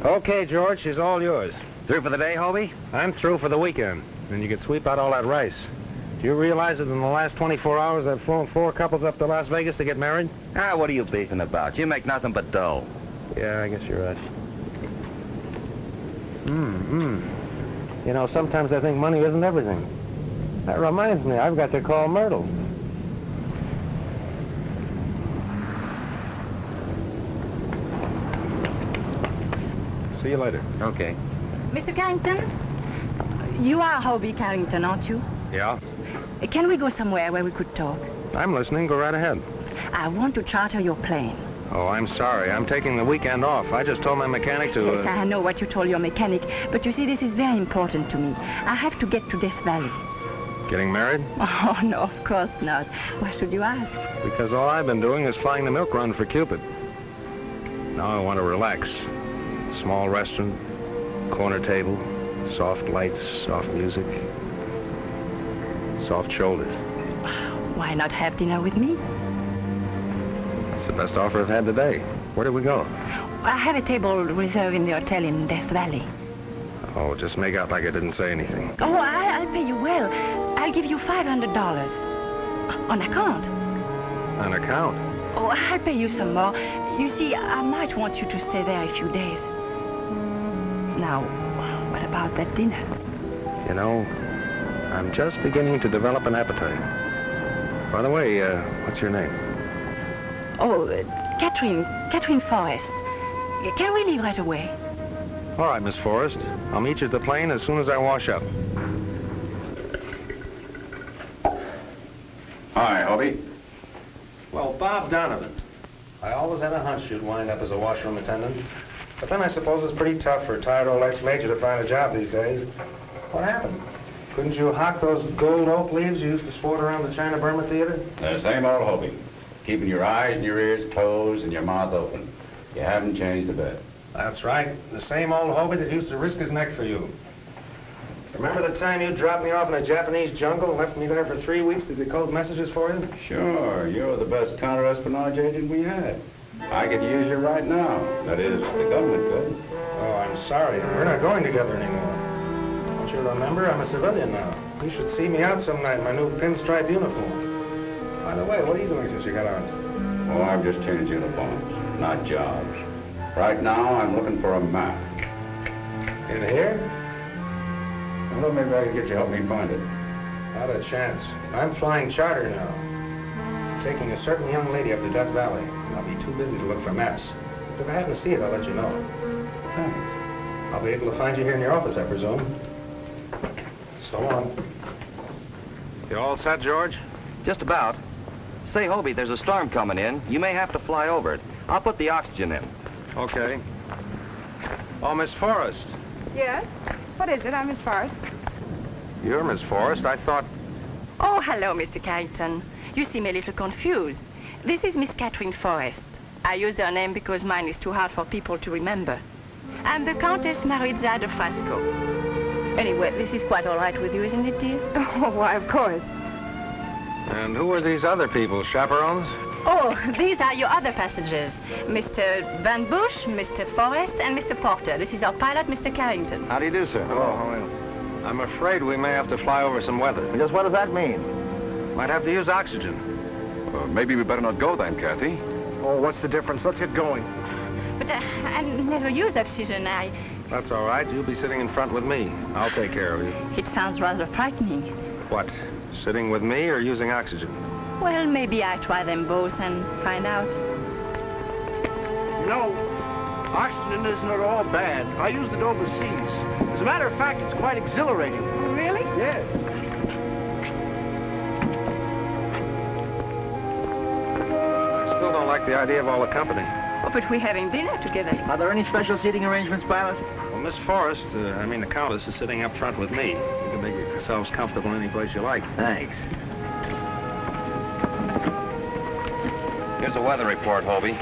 Okay, George, she's all yours. Through for the day, Hobie? I'm through for the weekend. Then you can sweep out all that rice. Do you realize that in the last 24 hours I've flown 4 couples up to Las Vegas to get married? Ah, what are you beefing about? You make nothing but dough. Yeah, I guess you're right. You know, sometimes I think money isn't everything. That reminds me, I've got to call Myrtle. See you later. Okay. Mr. Carrington, you are Hobie Carrington, aren't you? Yeah? Can we go somewhere where we could talk? I'm listening. Go right ahead. I want to charter your plane. Oh, I'm sorry. I'm taking the weekend off. I just told my mechanic to... Yes, I know what you told your mechanic, but you see, this is very important to me. I have to get to Death Valley. Getting married? Oh, no, of course not. Why should you ask? Because all I've been doing is flying the milk run for Cupid. Now I want to relax. Small restaurant, corner table, soft lights, soft music, soft shoulders. Why not have dinner with me? That's the best offer I've had today. Where do we go? I have a table reserved in the hotel in Death Valley. Oh, just make out like I didn't say anything. Oh, I'll pay you well. I'll give you $500. On account. On account? Oh, I'll pay you some more. You see, I might want you to stay there a few days. Now, what about that dinner? You know, I'm just beginning to develop an appetite. By the way, what's your name? Oh, Catherine Forrest. Can we leave right away? All right, Miss Forrest. I'll meet you at the plane as soon as I wash up. Hi, Hobie. Well, Bob Donovan. I always had a hunch you'd wind up as a washroom attendant. But then I suppose it's pretty tough for a tired old ex-major to find a job these days. What happened? Couldn't you hawk those gold oak leaves you used to sport around the China Burma Theater? The same old Hobie. Keeping your eyes and your ears closed and your mouth open. You haven't changed a bit. That's right. The same old Hobie that used to risk his neck for you. Remember the time you dropped me off in a Japanese jungle and left me there for 3 weeks to decode messages for you? Sure, you're the best counter-espionage agent we had. I could use you right now. That is, the government could. Oh, I'm sorry. We're not going together anymore. Don't you remember? I'm a civilian now. You should see me out some night in my new pinstripe uniform. By the way, what are you doing since you got on? Oh, I've just changed uniforms, not jobs. Right now, I'm looking for a map. In here? Well, maybe I can get you to help me find it. Not a chance. I'm flying charter now. I'm taking a certain young lady up to Death Valley. I'll be too busy to look for maps. If I happen to see it, I'll let you know. Thanks. I'll be able to find you here in your office, I presume. So long. You all set, George? Just about. Say, Hobie, there's a storm coming in. You may have to fly over it. I'll put the oxygen in. Okay. Oh, Miss Forrest. Yes? What is it? I'm Miss Forrest. You're Miss Forrest. I thought... Oh, hello, Mr. Carrington. You seem a little confused. This is Miss Catherine Forrest. I used her name because mine is too hard for people to remember. I'm the Countess Maritza de Frasco. Anyway, this is quite all right with you, isn't it, dear? Oh, why, of course. And who are these other people, chaperones? Oh, these are your other passengers. Mr. Van Bush, Mr. Forrest, and Mr. Porter. This is our pilot, Mr. Carrington. How do you do, sir? Hello. I'm afraid we may have to fly over some weather. Just what does that mean? Might have to use oxygen. Maybe we better not go then, Kathy. Oh, what's the difference? Let's get going. But I never use oxygen. That's all right. You'll be sitting in front with me. I'll take care of you. It sounds rather frightening. What? Sitting with me or using oxygen? Well, maybe I try them both and find out. You know, oxygen isn't at all bad. I used it overseas. As a matter of fact, it's quite exhilarating. Oh, really? Yes. I still don't like the idea of all the company. Oh, but we're having dinner together. Are there any special seating arrangements, pilot? Well, Miss Forrest, the Countess, is sitting up front with me. You can make yourselves comfortable any place you like. Thanks. Here's a weather report, Hobie.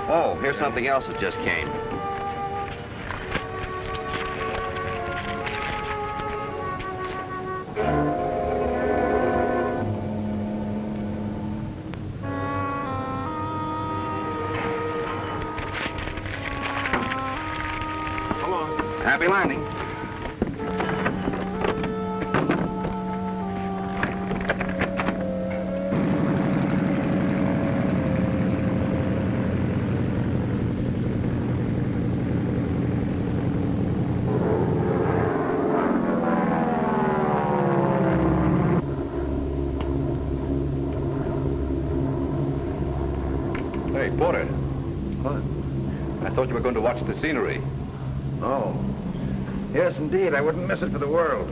Oh, here's something else that just came. be landing. Hey, Porter. What? I thought you were going to watch the scenery. Oh. Yes, indeed. I wouldn't miss it for the world.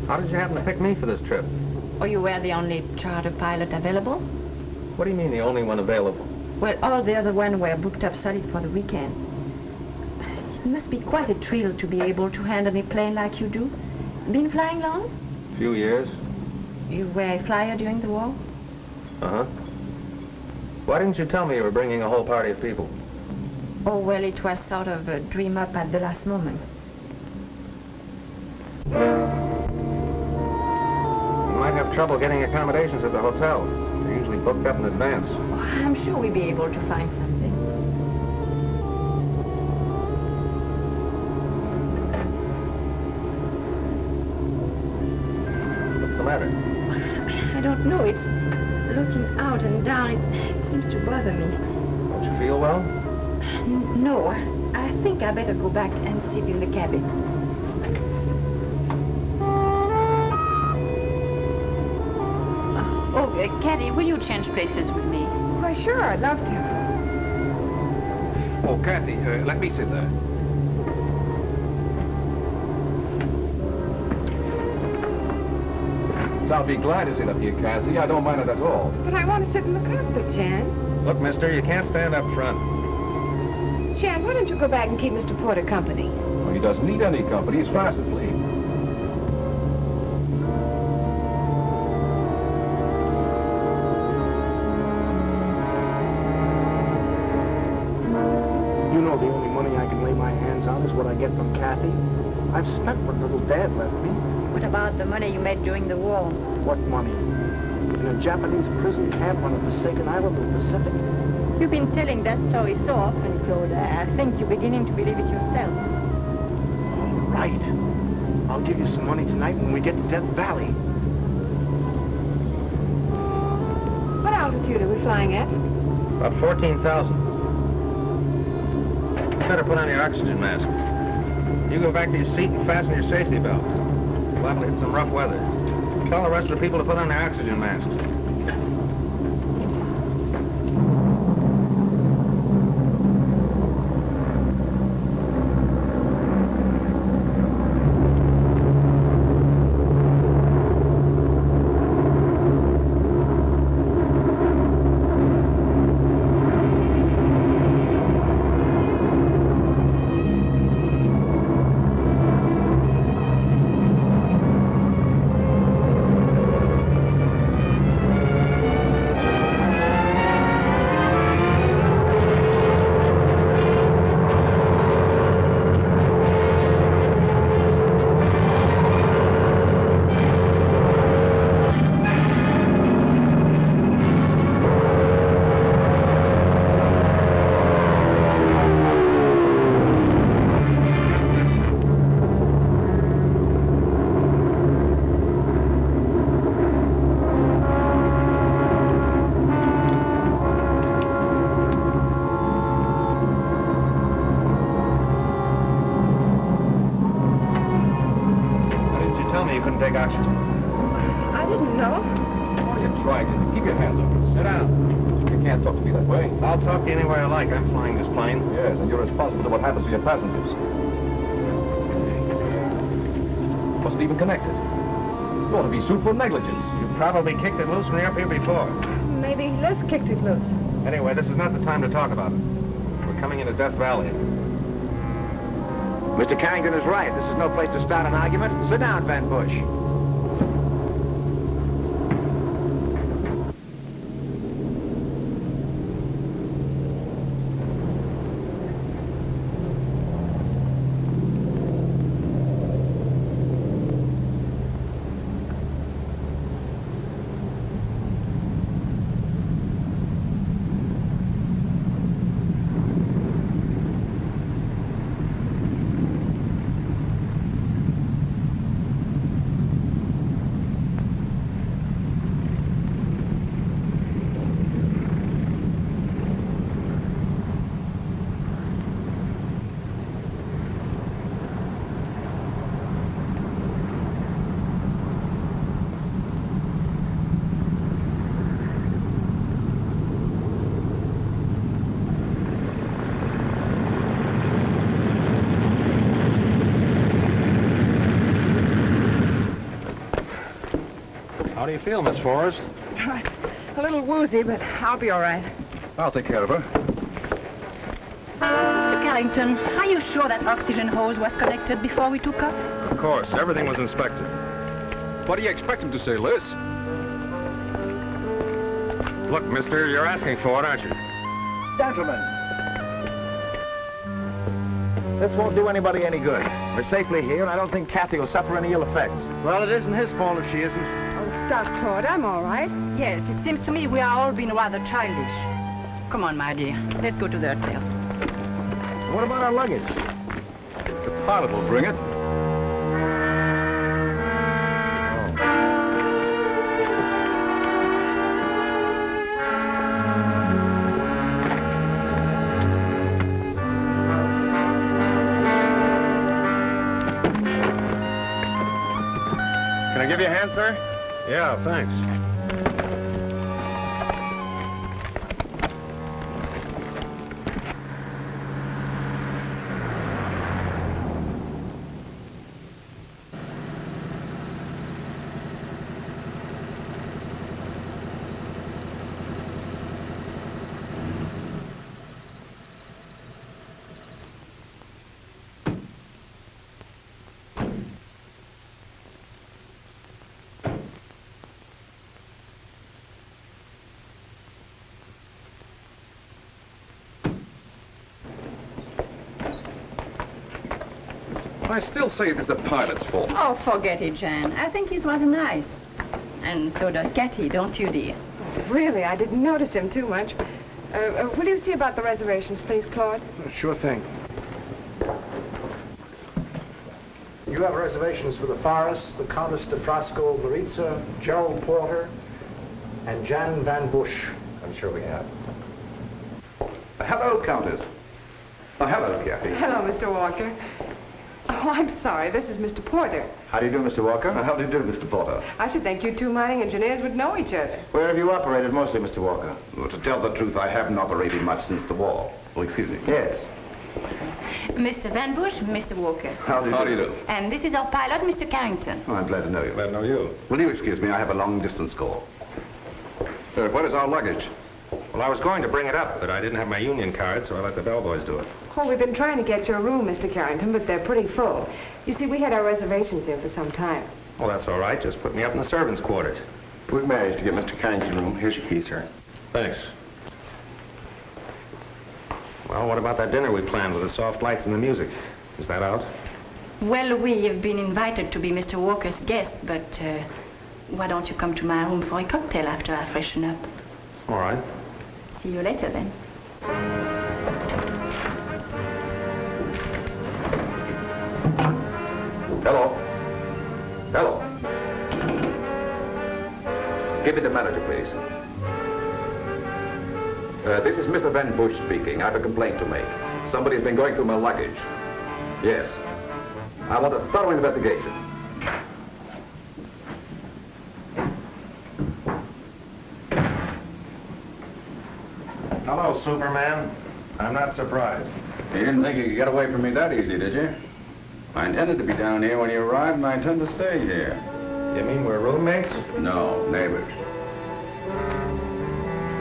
How did you happen to pick me for this trip? Or you were the only charter pilot available? What do you mean the only one available? Well, all the other ones were booked up solid for the weekend. It must be quite a thrill to be able to handle a plane like you do. Been flying long? A few years. You were a flyer during the war? Uh-huh. Why didn't you tell me you were bringing a whole party of people? Oh, well, it was sort of a dream up at the last moment. You might have trouble getting accommodations at the hotel. They're usually booked up in advance. Oh, I'm sure we'll be able to find something. What's the matter? I don't know. It's looking out and down. It seems to bother me. Don't you feel well? No, I think I better go back and sit in the cabin. Caddy, will you change places with me? Why, sure, I'd love to. Oh, Kathy, let me sit there. So I'll be glad to sit up here, Kathy. I don't mind it at all. But I want to sit in the cockpit, Jan. Look, mister, you can't stand up front. Jan, why don't you go back and keep Mr. Porter company? Well, he doesn't need any company. He's fast asleep. You know the only money I can lay my hands on is what I get from Kathy. I've spent what little Dad left me. What about the money you made during the war? What money? In a Japanese prison camp on a forsaken island of the Pacific? You've been telling that story so often, Claude. I think you're beginning to believe it yourself. All right. I'll give you some money tonight when we get to Death Valley. What altitude are we flying at? About 14,000. You better put on your oxygen mask. You go back to your seat and fasten your safety belt. We'll have to hit some rough weather. Tell the rest of the people to put on their oxygen masks. Take oxygen. I didn't know. What are you trying to do? Keep your hands up. Sit down. You can't talk to me that way. I'll talk to you any way I like. I'm flying this plane. Yes, and you're responsible for what happens to your passengers. Wasn't even connected. You ought to be sued for negligence. You probably kicked it loose when you were up here before. Maybe Les kicked it loose. Anyway, this is not the time to talk about it. We're coming into Death Valley. Mr. Carrington is right. This is no place to start an argument. Sit down, Van Bush. do you feel, Miss Forrest? A little woozy, but I'll be all right. I'll take care of her. Mr. Carrington, are you sure that oxygen hose was connected before we took off? Of course. Everything was inspected. What do you expect him to say, Liz? Look, mister, you're asking for it, aren't you? Gentlemen, this won't do anybody any good. We're safely here, and I don't think Kathy will suffer any ill effects. Well, it isn't his fault if she isn't. Oh, stop, Claude. I'm all right. Yes, it seems to me we are all being rather childish. Come on, my dear. Let's go to the hotel. What about our luggage? The pilot will bring it. Can I give you a hand, sir? Yeah, thanks. I still say it is the pilot's fault. Oh, forget it, Jan. I think he's rather nice. And so does Kathy, don't you, dear? Really, I didn't notice him too much. Will you see about the reservations, please, Claude? Sure thing. You have reservations for the Forest, the Countess de Frasco Maritza, Cheirel Porter, and Jan Van Bush. I'm sure we have. Hello, Countess. Oh, hello, Kathy. Hello, Mr. Walker. Oh, I'm sorry. This is Mr. Porter. How do you do, Mr. Walker? How do you do, Mr. Porter? I should think you two mining engineers would know each other. Where have you operated mostly, Mr. Walker? Well, to tell the truth, I haven't operated much since the war. Oh, excuse me. Yes. Mr. Van Bush, Mr. Walker. How do you do? And this is our pilot, Mr. Carrington. Oh, I'm glad to know you. Glad to know you. Will you excuse me? I have a long-distance call. What is our luggage? Well, I was going to bring it up, but I didn't have my union card, so I let the bellboys do it. Oh, we've been trying to get your room, Mr. Carrington, but they're pretty full. You see, we had our reservations here for some time. Well, that's all right. Just put me up in the servants' quarters. We've managed to get Mr. Carrington's room. Here's your key, sir. Thanks. Well, what about that dinner we planned with the soft lights and the music? Is that out? Well, we have been invited to be Mr. Walker's guests, but why don't you come to my room for a cocktail after I freshen up? All right. See you later, then. Hello? Hello? Give me the manager, please. This is Mr. Van Bush speaking. I have a complaint to make. Somebody's been going through my luggage. Yes. I want a thorough investigation. Hello, Superman. I'm not surprised. You didn't think you could get away from me that easy, did you? I intended to be down here when you arrived, and I intend to stay here. You mean we're roommates? No, neighbors.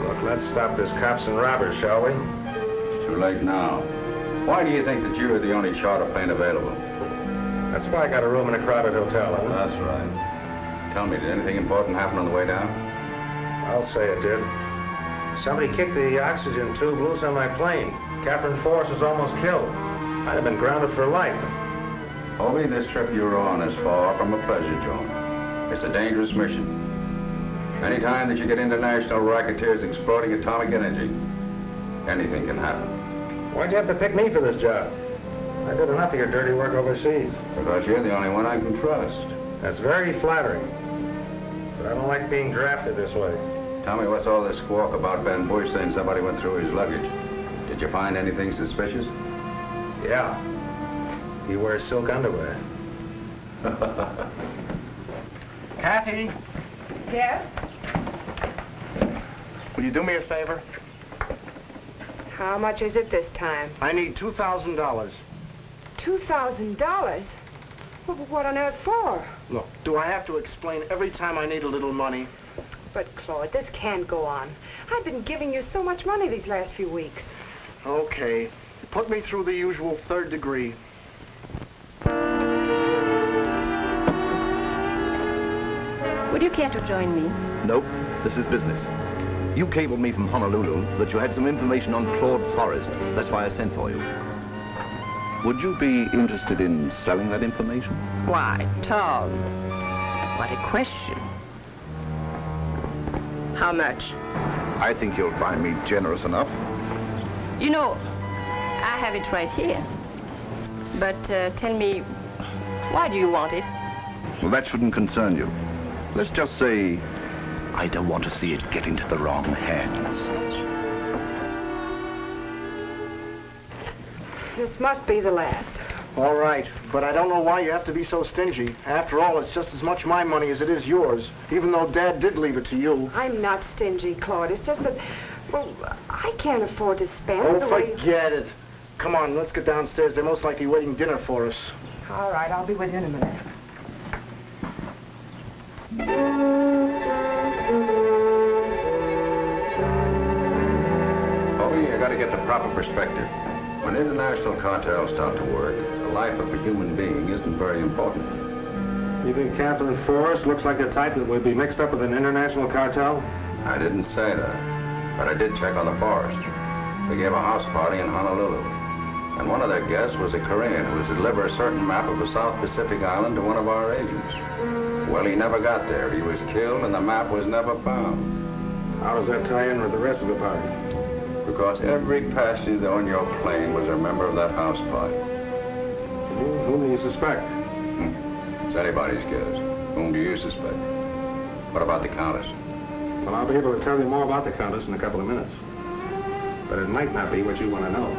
Look, let's stop this cops and robbers, shall we? It's too late now. Why do you think that you are the only charter plane available? That's why I got a room in a crowded hotel, huh? That's right. Tell me, did anything important happen on the way down? I'll say it did. Somebody kicked the oxygen tube loose on my plane. Catherine Forrest was almost killed. I'd have been grounded for life. Hobie, this trip you're on is far from a pleasure zone. It's a dangerous mission. Anytime that you get international racketeers exploiting atomic energy, anything can happen. Why'd you have to pick me for this job? I did enough of your dirty work overseas. Because you're the only one I can trust. That's very flattering. But I don't like being drafted this way. Tell me, what's all this squawk about Van Bush saying somebody went through his luggage? Did you find anything suspicious? Yeah. He wears silk underwear. Kathy, Yeah? will you do me a favor? How much is it this time? I need $2,000. $2,000? Well, what on earth for? Look, do I have to explain every time I need a little money? But, Claude, this can't go on. I've been giving you so much money these last few weeks. Okay. Put me through the usual 3rd degree. Would you care to join me? Nope, this is business. You cabled me from Honolulu that you had some information on Claude Forrest. That's why I sent for you. Would you be interested in selling that information? Why, Tom, what a question. How much? I think you'll find me generous enough. You know, I have it right here. But tell me, why do you want it? Well, that shouldn't concern you. Let's just say I don't want to see it get into the wrong hands. This must be the last. All right, but I don't know why you have to be so stingy. After all, it's just as much my money as it is yours, even though Dad did leave it to you. I'm not stingy, Claude. It's just that, well, I can't afford to spend Oh, the way... forget it. Come on, let's get downstairs. They're most likely waiting dinner for us. All right, I'll be with you in a minute. Bobby, you gotta get the proper perspective. When international cartels start to work, the life of a human being isn't very important. You think Catherine Forrest looks like a type that would be mixed up with an international cartel? I didn't say that, but I did check on the Forrest. They gave a house party in Honolulu, and one of their guests was a Korean who was to deliver a certain map of a South Pacific island to one of our agents. Well, he never got there. He was killed, and the map was never found. How does that tie in with the rest of the party? Because every passenger on your plane was a member of that house party. Whom do you suspect? It's anybody's guess. Whom do you suspect? What about the Countess? Well, I'll be able to tell you more about the Countess in a couple of minutes. But it might not be what you want to know.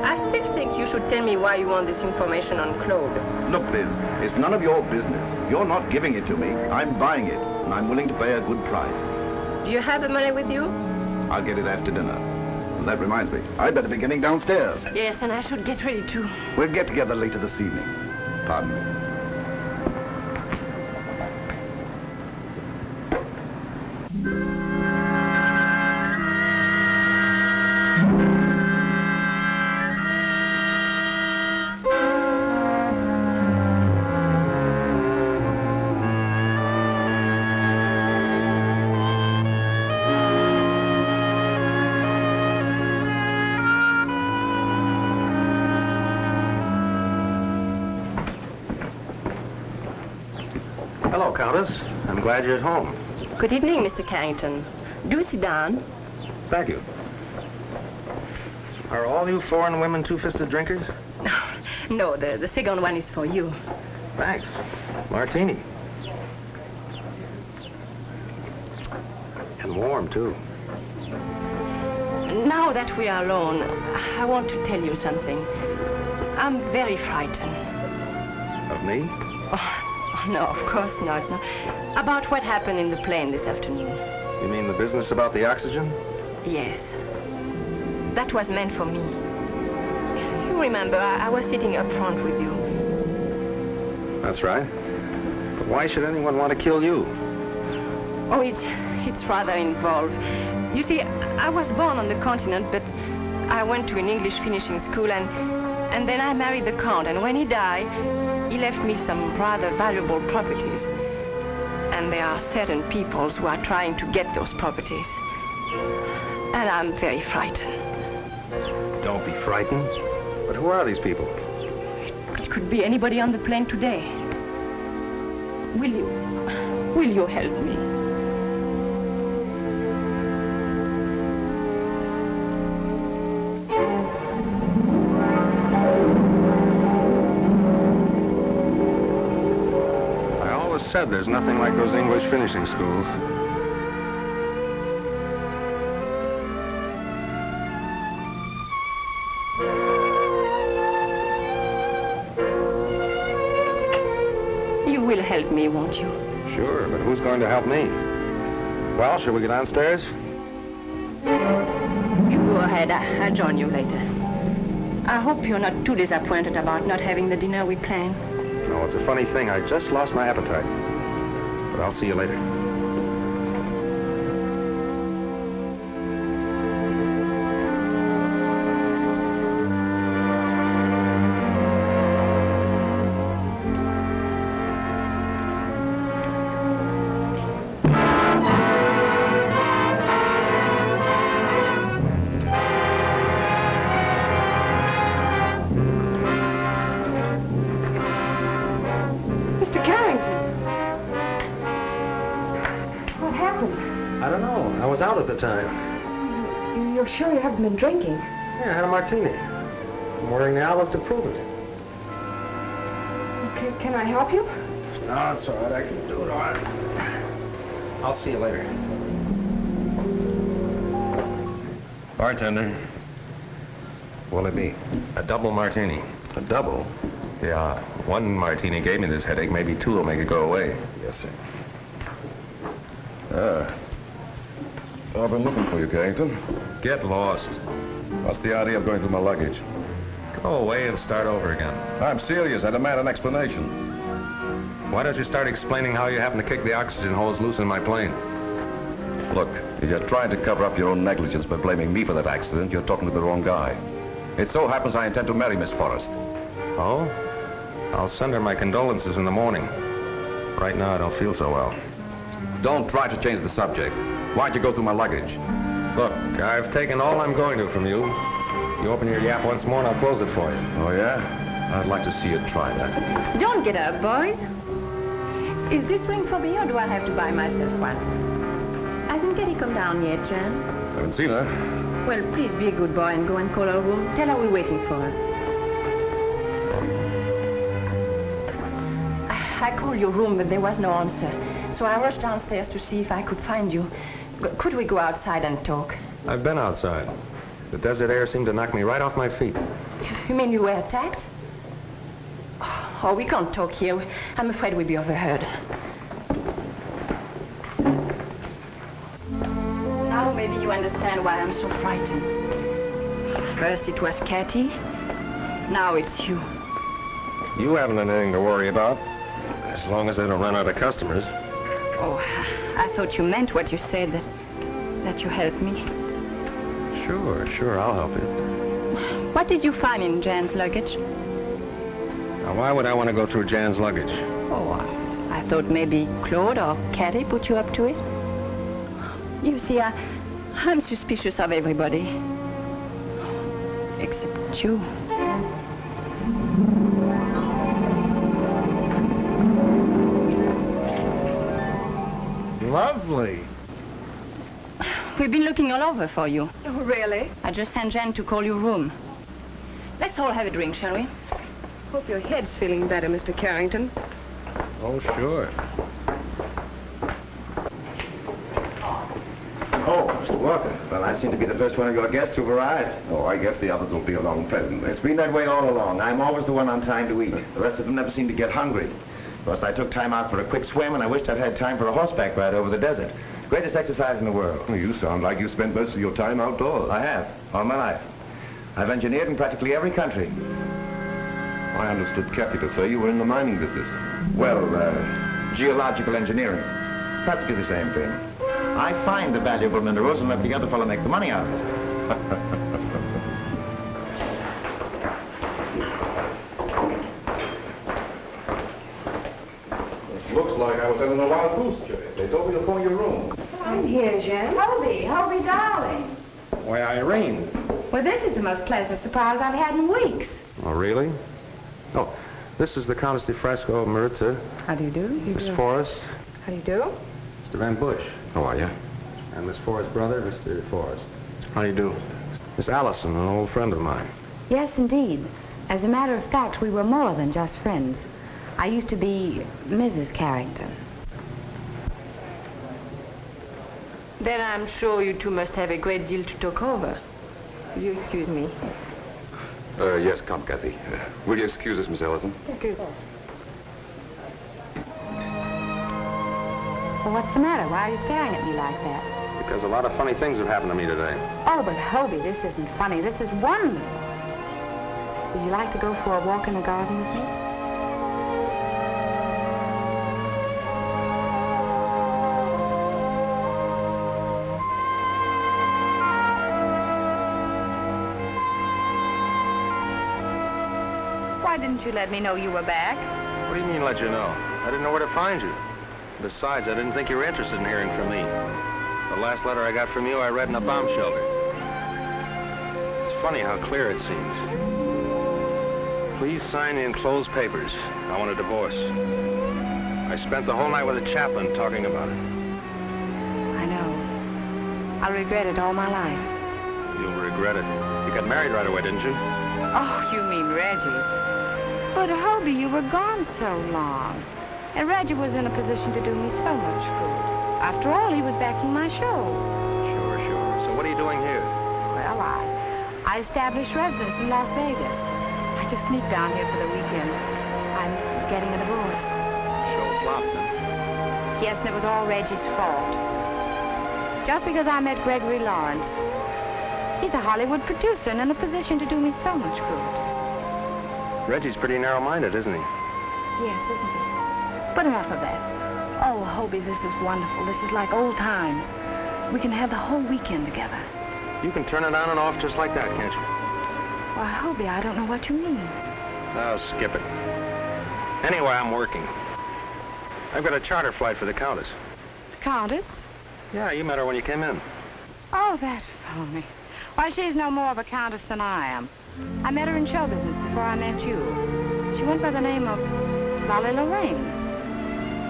I still think you should tell me why you want this information on Claude. Look, Liz, it's none of your business. You're not giving it to me. I'm buying it, and I'm willing to pay a good price. Do you have the money with you? I'll get it after dinner. And that reminds me, I'd better be getting downstairs. Yes, and I should get ready too. We'll get together later this evening. Pardon me. Hello, Countess. I'm glad you're at home. Good evening, Mr. Carrington. Do sit down. Thank you. Are all you foreign women two-fisted drinkers? No, the second one is for you. Thanks. Martini. And warm, too. Now that we are alone, I want to tell you something. I'm very frightened. Of me? Oh, no, of course not. No. About what happened in the plane this afternoon. You mean the business about the oxygen? Yes. That was meant for me. You remember, I was sitting up front with you. That's right. But why should anyone want to kill you? Oh, it's rather involved. You see, I was born on the continent, but I went to an English finishing school, and then I married the Count, and when he died, he left me some rather valuable properties. And there are certain peoples who are trying to get those properties. And I'm very frightened. Don't be frightened. But who are these people? It could be anybody on the plane today. Will you help me? I always said there's nothing like those English finishing schools. You will help me, won't you? Sure, but who's going to help me? Well, shall we go downstairs? You go ahead. I'll join you later. I hope you're not too disappointed about not having the dinner we planned. No, it's a funny thing. I just lost my appetite. But I'll see you later. Mr. Carrington. What happened? I don't know. I was out at the time. You're sure you haven't been drinking? Yeah, I had a martini. I'm wearing the olive to prove it. Okay, can I help you? No, it's all right. I can do it all right. I'll see you later. Bartender. What'll it be? A double martini. A double? Yeah, one martini gave me this headache. Maybe two will make it go away. Yes, sir. I've been looking for you, Carrington. Get lost. What's the idea of going through my luggage? Go away and start over again. I'm serious. I demand an explanation. Why don't you start explaining how you happen to kick the oxygen hose loose in my plane? Look, if you're trying to cover up your own negligence by blaming me for that accident, you're talking to the wrong guy. It so happens I intend to marry Miss Forrest. Oh? I'll send her my condolences in the morning. Right now, I don't feel so well. Don't try to change the subject. Why'd you go through my luggage? Look, I've taken all I'm going to from you. You open your yap once more and I'll close it for you. Oh, yeah? I'd like to see you try that. Don't get up, boys. Is this ring for me or do I have to buy myself one? Hasn't Katie come down yet, Jan? Haven't seen her. Well, please be a good boy and go and call her room. Tell her we're waiting for her. I called your room, but there was no answer. So I rushed downstairs to see if I could find you. Could we go outside and talk? I've been outside. The desert air seemed to knock me right off my feet. You mean you were attacked? Oh, we can't talk here. I'm afraid we'll be overheard. Now maybe you understand why I'm so frightened. First it was Katie. Now it's you. You haven't anything to worry about, as long as they don't run out of customers. Oh, I thought you meant what you said, that you helped me. Sure, I'll help you. What did you find in Jan's luggage? Now, why would I want to go through Jan's luggage? Oh, I thought maybe Claude or Katie put you up to it. You see, I'm suspicious of everybody. Except you. Lovely. We've been looking all over for you. Oh, really? I just sent Jan to call your room. Let's all have a drink, shall we? Hope your head's feeling better, Mr. Carrington. Oh, sure. Oh, Mr. Walker. Well, I seem to be the first one of your guests who've arrived. Oh, I guess the others will be along presently. It's been that way all along. I'm always the one on time to eat. The rest of them never seem to get hungry. Of course, I took time out for a quick swim, and I wished I'd had time for a horseback ride over the desert. Greatest exercise in the world. You sound like you spent most of your time outdoors. I have, all my life. I've engineered in practically every country. I understood Kathy to say you were in the mining business. Well, geological engineering. Practically the same thing. I find the valuable minerals and let the other fellow make the money out of it. This looks like I was having a wild goose chase. They told me to call your room. I'm here, Jan. Hobie, darling. Why, Irene. Well, this is the most pleasant surprise I've had in weeks. Oh, really? Oh, this is the Countess de Frasco of Maritza. How do you do? Miss Forrest. How do you do? Mr. Van Bush. How are you? And Miss Forrest's brother, Mr. Forrest. How do you do? Miss Allison, an old friend of mine. Yes, indeed. As a matter of fact, we were more than just friends. I used to be Mrs. Carrington. Then I'm sure you two must have a great deal to talk over. Will you excuse me? Yes, come, Kathy. Will you excuse us, Miss Ellison? Excuse me. Well, what's the matter? Why are you staring at me like that? Because a lot of funny things have happened to me today. Oh, but Hobie, this isn't funny. This is wonderful. Would you like to go for a walk in the garden with me? Why didn't you let me know you were back? What do you mean, let you know? I didn't know where to find you. Besides, I didn't think you were interested in hearing from me. The last letter I got from you, I read in a bomb shelter. It's funny how clear it seems. Please sign the enclosed papers. I want a divorce. I spent the whole night with a chaplain talking about it. I know. I'll regret it all my life. You'll regret it. You got married right away, didn't you? Oh, you mean Reggie. But, Hobie, you were gone so long. And Reggie was in a position to do me so much good. After all, he was backing my show. Sure. So what are you doing here? Well, I established residence in Las Vegas. I just sneaked down here for the weekend. I'm getting a divorce. Show flopped, huh? Yes, and it was all Reggie's fault. Just because I met Gregory Lawrence. He's a Hollywood producer and in a position to do me so much good. Reggie's pretty narrow-minded, isn't he? Yes, isn't he? But enough of that. Oh, Hobie, this is wonderful. This is like old times. We can have the whole weekend together. You can turn it on and off just like that, can't you? Why, Hobie, I don't know what you mean. Oh, skip it. Anyway, I'm working. I've got a charter flight for the Countess. The Countess? Yeah, you met her when you came in. Oh, that's phony. Why, she's no more of a countess than I am. I met her in show business before I met you. She went by the name of Lolly Lorraine.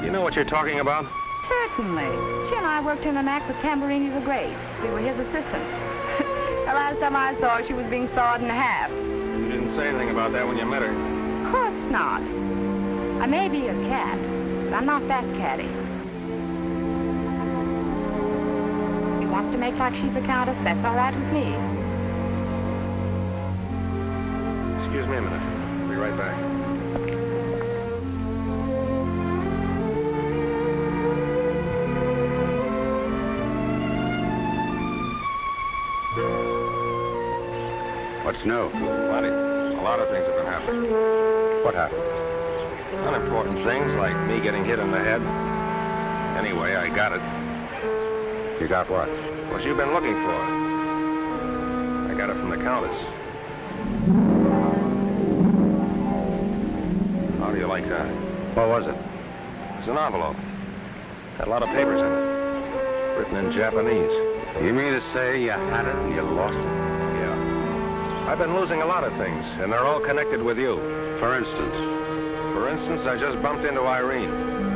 You know what you're talking about? Certainly. She and I worked in an act with Tamburini the Great. We were his assistants. The last time I saw her, she was being sawed in half. You didn't say anything about that when you met her. Of course not. I may be a cat, but I'm not that catty. He wants to make like she's a countess, that's all right with me. Excuse me a minute. I'll be right back. What's new? Plenty. A lot of things have been happening. What happened? Unimportant things like me getting hit in the head. Anyway, I got it. You got what? What you've been looking for. I got it from the Countess. How do you like that? What was it? It's an envelope. Had a lot of papers in it. Written in Japanese. You mean to say you had it and you lost it? I've been losing a lot of things, and they're all connected with you. For instance? For instance, I just bumped into Irene,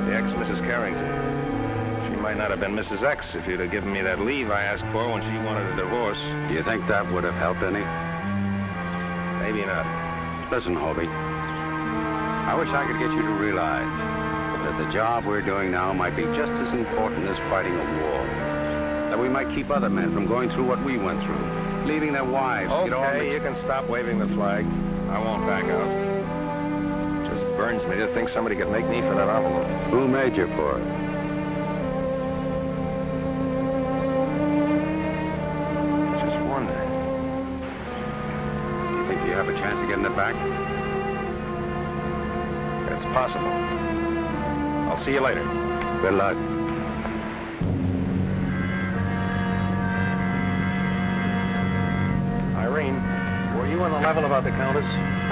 the ex-Mrs. Carrington. She might not have been Mrs. X if you'd have given me that leave I asked for when she wanted a divorce. Do you think that would have helped any? Maybe not. Listen, Hobie. I wish I could get you to realize that the job we're doing now might be just as important as fighting a war. That we might keep other men from going through what we went through. Leaving their wives. Okay, you can stop waving the flag. I won't back out. It just burns me to think somebody could make me for that envelope. Who made you for it? Just wonder. You think you have a chance of getting it back? It's possible. I'll see you later. Good luck. Irene, were you on the level about the Countess?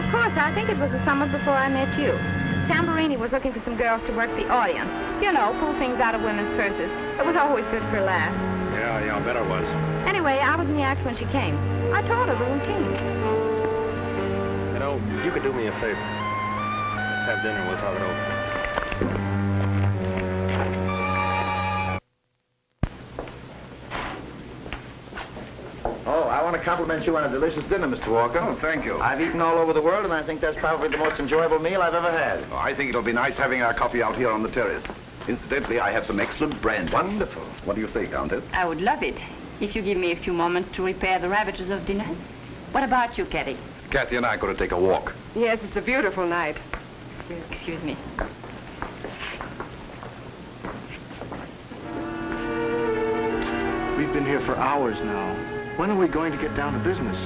Of course, I think it was the summer before I met you. Tamburini was looking for some girls to work the audience. You know, pull things out of women's purses. It was always good for a laugh. Yeah, I bet it was. Anyway, I was in the act when she came. I taught her the routine. You know, you could do me a favor. Let's have dinner and we'll talk it over. Oh, I want to compliment you on a delicious dinner, Mr. Walker. Oh, thank you. I've eaten all over the world, and I think that's probably the most enjoyable meal I've ever had. Oh, I think it'll be nice having our coffee out here on the terrace. Incidentally, I have some excellent brandy. Wonderful. What do you say, Countess? I would love it if you give me a few moments to repair the ravages of dinner. What about you, Kathy? Kathy and I are going to take a walk. Yes, it's a beautiful night. Excuse me. We've been here for hours now. When are we going to get down to business?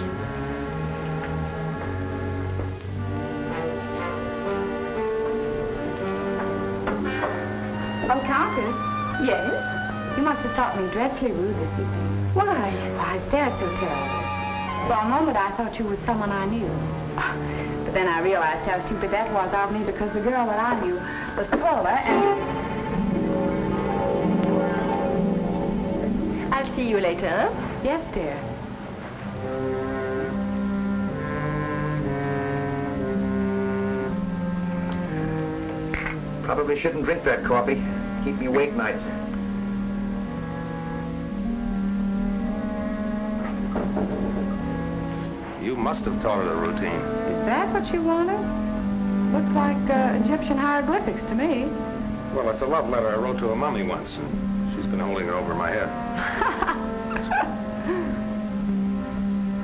Marcus, Yes? you must have thought me dreadfully rude this evening. Why? Why, I stared so terribly. For a moment, I thought you was someone I knew. But then I realized how stupid that was of me because the girl that I knew was taller and... I'll see you later. Yes, dear. Probably shouldn't drink that coffee. Keep me awake nights. You must have taught her a routine. Is that what you wanted? Looks like Egyptian hieroglyphics to me. Well, it's a love letter I wrote to a mummy once, and she's been holding it over my head.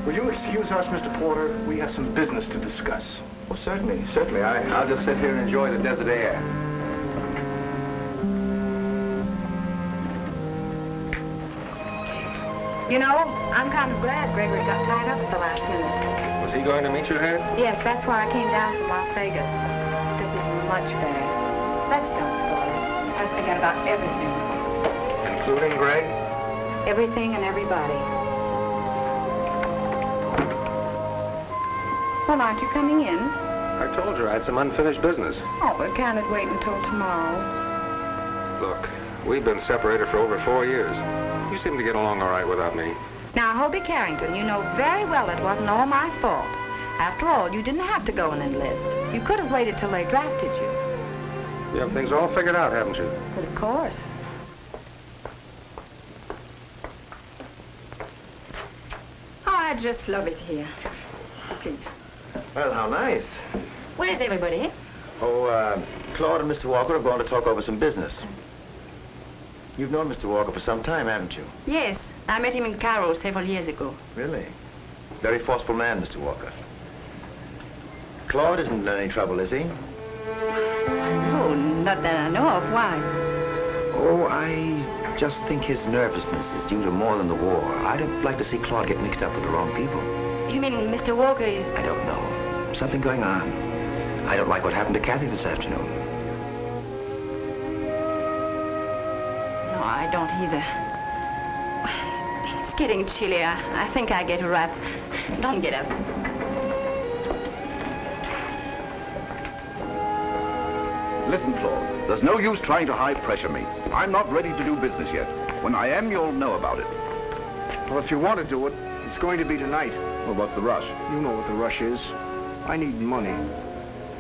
Will you excuse us, Mr. Porter? We have some business to discuss. Oh, certainly, certainly. I'll just sit here and enjoy the desert air. You know, I'm kind of glad Gregory got tied up at the last minute. Was he going to meet you here? Yes, that's why I came down from Las Vegas. This is much better. Let's don't spoil it. Let's forget about everything. Including Greg? Everything and everybody. Well, aren't you coming in? I told you I had some unfinished business. Oh, but can it wait until tomorrow? Look, we've been separated for over 4 years. You seem to get along all right without me. Now, Hobie Carrington, you know very well it wasn't all my fault. After all, you didn't have to go and enlist. You could have waited till they drafted you. You have things all figured out, haven't you? But of course. Oh, I just love it here. Please. Well, how nice. Where's everybody? Oh, Claude and Mr. Walker are going to talk over some business. You've known Mr. Walker for some time, haven't you? Yes, I met him in Cairo several years ago. Really? Very forceful man, Mr. Walker. Claude isn't in any trouble, is he? No, not that I know of. Why? Oh, I just think his nervousness is due to more than the war. I'd like to see Claude get mixed up with the wrong people. You mean Mr. Walker is... I don't know. Something going on. I don't like what happened to Kathy this afternoon. No, I don't either. It's getting chilly. I think I get a wrap. Don't get up. Listen, Claude, there's no use trying to high-pressure me. I'm not ready to do business yet. When I am, you'll know about it. Well, if you want to do it, it's going to be tonight. Well, what's the rush? You know what the rush is. I need money.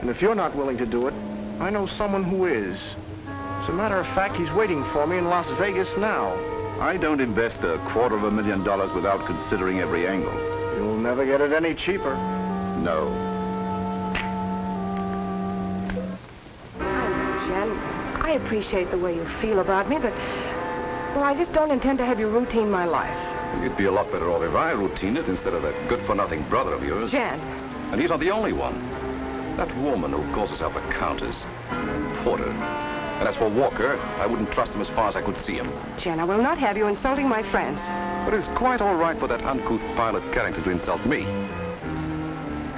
And if you're not willing to do it, I know someone who is. As a matter of fact, he's waiting for me in Las Vegas now. I don't invest $250,000 without considering every angle. You'll never get it any cheaper. No. I know, Jen. I appreciate the way you feel about me, but... well, I just don't intend to have you routine my life. You'd be a lot better off if I routine it instead of that good-for-nothing brother of yours. Jen. And he's not the only one. That woman who calls herself a countess, Porter. And as for Walker, I wouldn't trust him as far as I could see him. Jen, I will not have you insulting my friends. But it's quite all right for that uncouth pilot Carrington to insult me.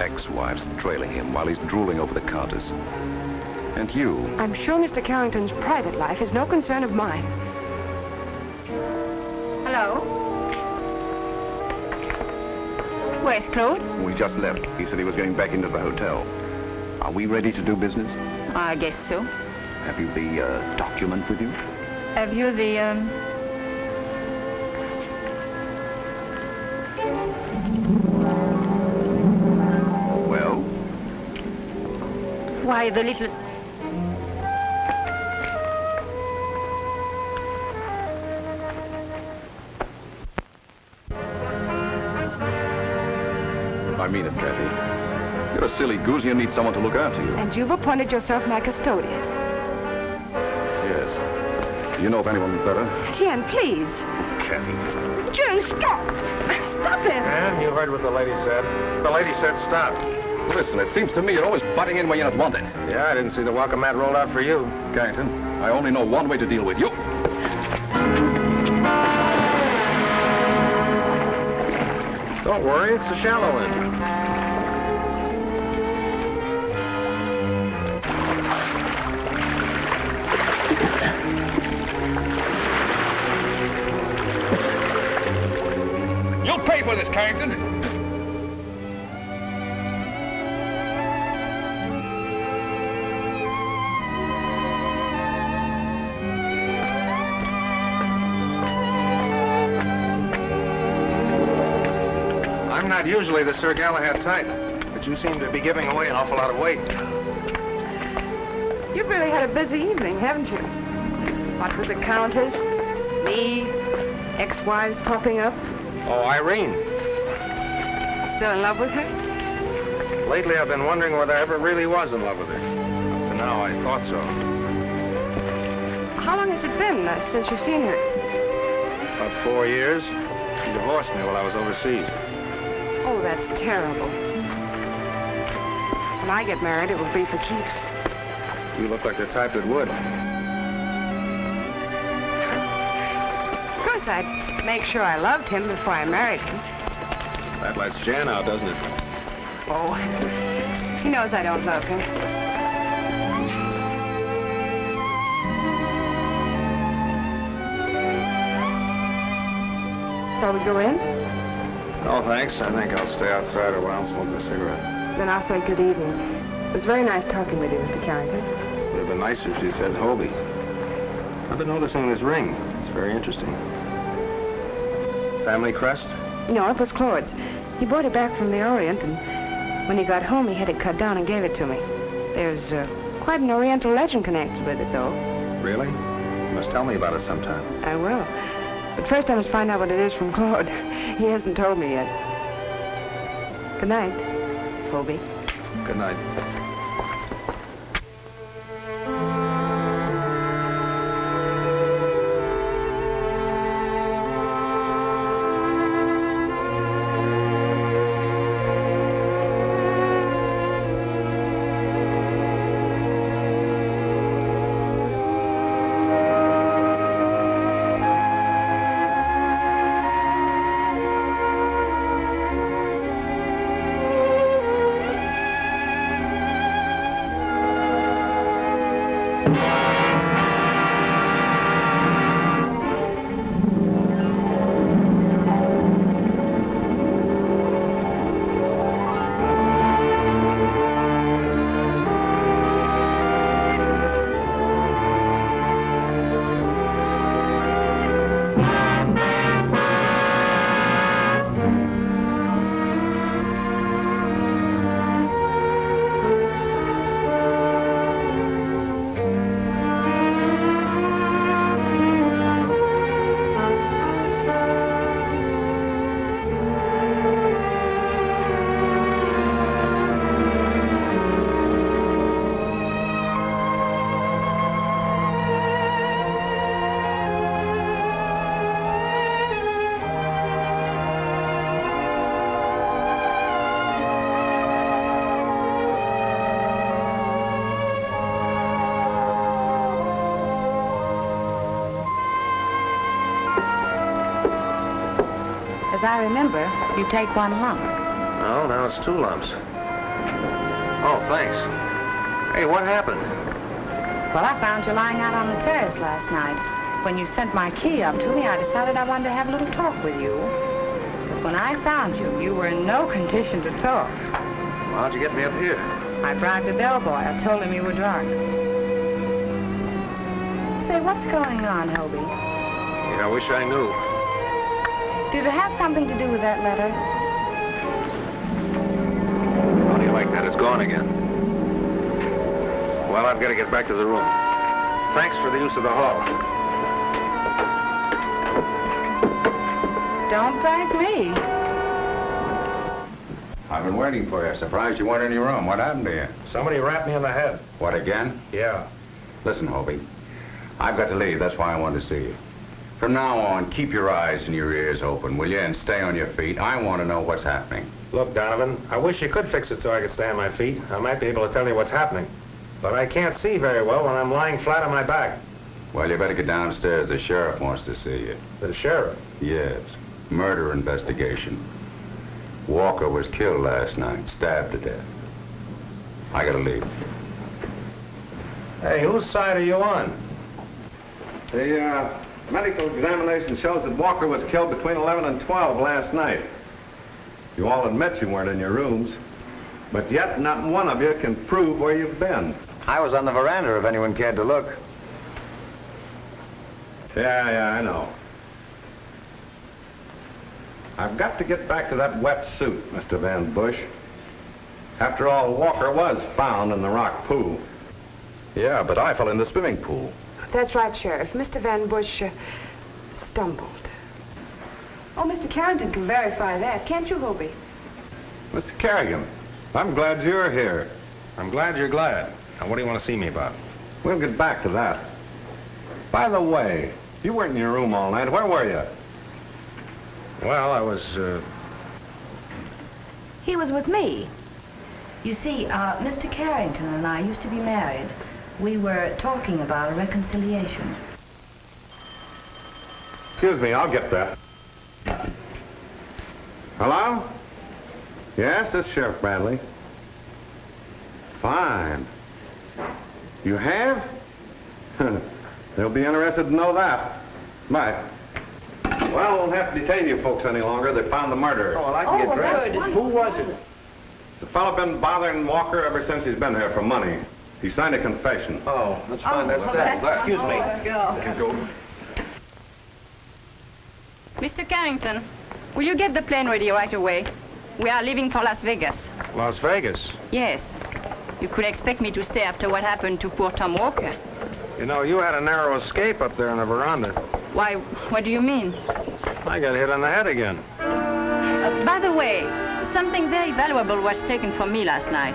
Ex-wives trailing him while he's drooling over the counters. And you... I'm sure Mr. Carrington's private life is no concern of mine. Hello? Where's Claude? We just left. He said he was going back into the hotel. Are we ready to do business? I guess so. Have you the document with you? Have you the, Well? Why, the little... I mean it, Kathy. You're a silly goose. You need someone to look after you. And you've appointed yourself my custodian. Yes. Do you know of anyone better? Jen, please. Kathy. Jen, stop! Stop it! And you heard what the lady said. The lady said stop. Listen, it seems to me you're always butting in where you're not wanted. Yeah, I didn't see the welcome mat rolled out for you. Carrington, I only know one way to deal with you. Don't worry, it's the shallow end. pay for this, Carrington. I'm not usually the Sir Galahad type, but you seem to be giving away an awful lot of weight. You've really had a busy evening, haven't you? What with the Countess, me, ex-wives popping up. Oh, Irene. Still in love with her? Lately, I've been wondering whether I ever really was in love with her. Up to now, I thought so. How long has it been since you've seen her? About 4 years. She divorced me while I was overseas. Oh, that's terrible. When I get married, it will be for keeps. You look like the type that would. Of course, I'd make sure I loved him before I married him. That lets Jan out, doesn't it? Oh, he knows I don't love him. Shall we go in? No, thanks. I think I'll stay outside a while and smoke a cigarette. Then I'll say good evening. It was very nice talking with you, Mr. Carrington. It would have been nicer if she said Hobie. I've been noticing this ring. It's very interesting. Family crest? No, it was Claude's. He brought it back from the Orient, and when he got home, he had it cut down and gave it to me. There's quite an Oriental legend connected with it, though. Really? You must tell me about it sometime. I will. But first I must find out what it is from Claude. He hasn't told me yet. Good night, Hobie. Good night. As I remember, you take one lump. No, now it's 2 lumps. Oh, thanks. Hey, what happened? Well, I found you lying out on the terrace last night. When you sent my key up to me, I decided I wanted to have a little talk with you. But when I found you, you were in no condition to talk. Well, how'd you get me up here? I bribed a bellboy. I told him you were drunk. Say, what's going on, Hobie? Yeah, I wish I knew. Did it have something to do with that letter? How do you like that? It's gone again. Well, I've got to get back to the room. Thanks for the use of the hall. Don't thank me. I've been waiting for you. Surprised you weren't in your room. What happened to you? Somebody rapped me on the head. What, again? Yeah. Listen, Hobie. I've got to leave. That's why I wanted to see you. From now on, keep your eyes and your ears open, will you? And stay on your feet. I want to know what's happening. Look, Donovan, I wish you could fix it so I could stay on my feet. I might be able to tell you what's happening. But I can't see very well when I'm lying flat on my back. Well, you better get downstairs. The sheriff wants to see you. The sheriff? Yes. Murder investigation. Walker was killed last night, stabbed to death. I gotta leave. Hey, whose side are you on? The medical examination shows that Walker was killed between 11 and 12 last night. You all admit you weren't in your rooms, but yet not one of you can prove where you've been. I was on the veranda if anyone cared to look. Yeah, I know. I've got to get back to that wet suit, Mr. Van Bush. After all, Walker was found in the rock pool. Yeah, but I fell in the swimming pool. That's right, Sheriff. Mr. Van Bush stumbled. Oh, Mr. Carrington can verify that. Can't you, Hobie? Mr. Kerrigan, I'm glad you're here. I'm glad you're glad. Now, what do you want to see me about? We'll get back to that. By the way, you weren't in your room all night. Where were you? Well, I was, He was with me. You see, Mr. Carrington and I used to be married. We were talking about a reconciliation. Excuse me, I'll get that. Hello? Yes, this is Sheriff Bradley. Fine. You have? They'll be interested to know that. Bye. Well, I won't have to detain you folks any longer. They found the murderer. Oh, well, I can get dressed. Who was it? The fellow been bothering Walker ever since he's been here for money. He signed a confession. Oh, that's fine. That's settled. Excuse me. You go. Mr. Carrington, will you get the plane ready right away? We are leaving for Las Vegas. Las Vegas. Yes. You could expect me to stay after what happened to poor Tom Walker. You know, you had a narrow escape up there in the veranda. Why, what do you mean? I got hit on the head again. By the way, something very valuable was taken from me last night.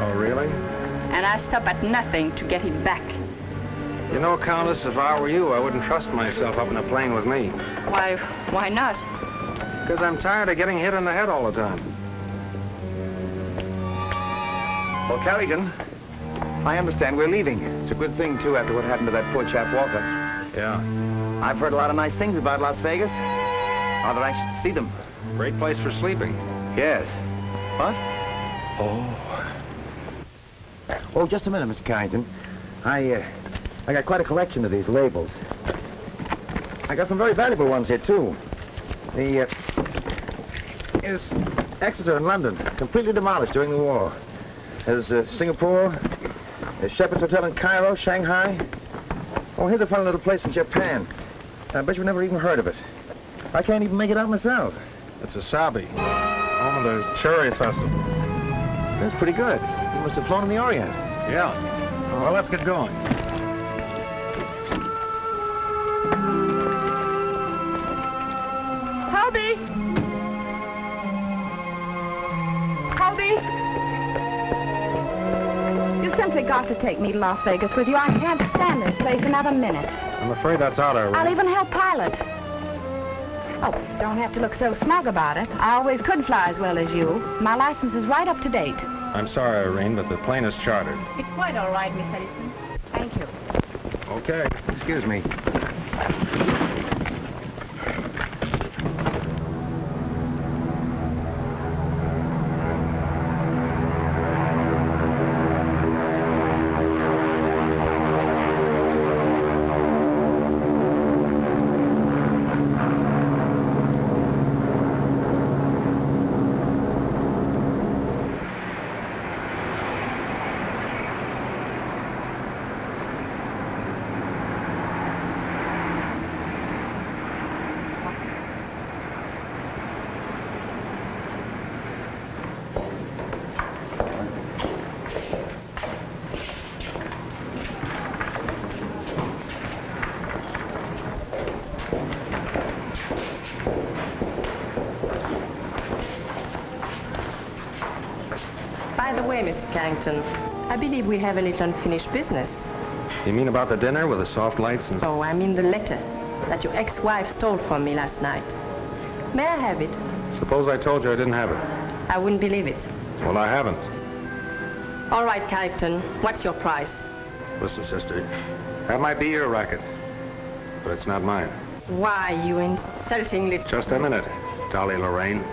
Oh, really? And I stop at nothing to get it back. You know, Countess, if I were you, I wouldn't trust myself up in a plane with me. Why not? Because I'm tired of getting hit on the head all the time. Well, Carrigan, I understand we're leaving. It's a good thing, too, after what happened to that poor chap Walker. Yeah. I've heard a lot of nice things about Las Vegas. Rather anxious to see them. Great place for sleeping. Yes. What? Oh, just a minute, Mr. Carrington. I got quite a collection of these labels. I got some very valuable ones here, too. Here's Exeter and London, completely demolished during the war. There's Singapore, there's Shepherd's Hotel in Cairo, Shanghai. Oh, here's a fun little place in Japan. I bet you've never even heard of it. I can't even make it out myself. It's Asabi, home of the Cherry Festival. That's pretty good. You must have flown in the Orient. Yeah. Well, let's get going. Hobie! Hobie! You simply got to take me to Las Vegas with you. I can't stand this place another minute. I'm afraid that's out of I'll even help pilot. Oh, don't have to look so smug about it. I always could fly as well as you. My license is right up to date. I'm sorry, Irene, but the plane is chartered. It's quite all right, Miss Ellison. Thank you. Okay. Excuse me. By the way, Mr. Carrington, I believe we have a little unfinished business. You mean about the dinner with the soft lights and... Oh, I mean the letter that your ex-wife stole from me last night. May I have it? Suppose I told you I didn't have it. I wouldn't believe it. Well, I haven't. All right, Carrington, what's your price? Listen, sister, that might be your racket, but it's not mine. Why, you insulting little... Just a minute, Dolly Lorraine.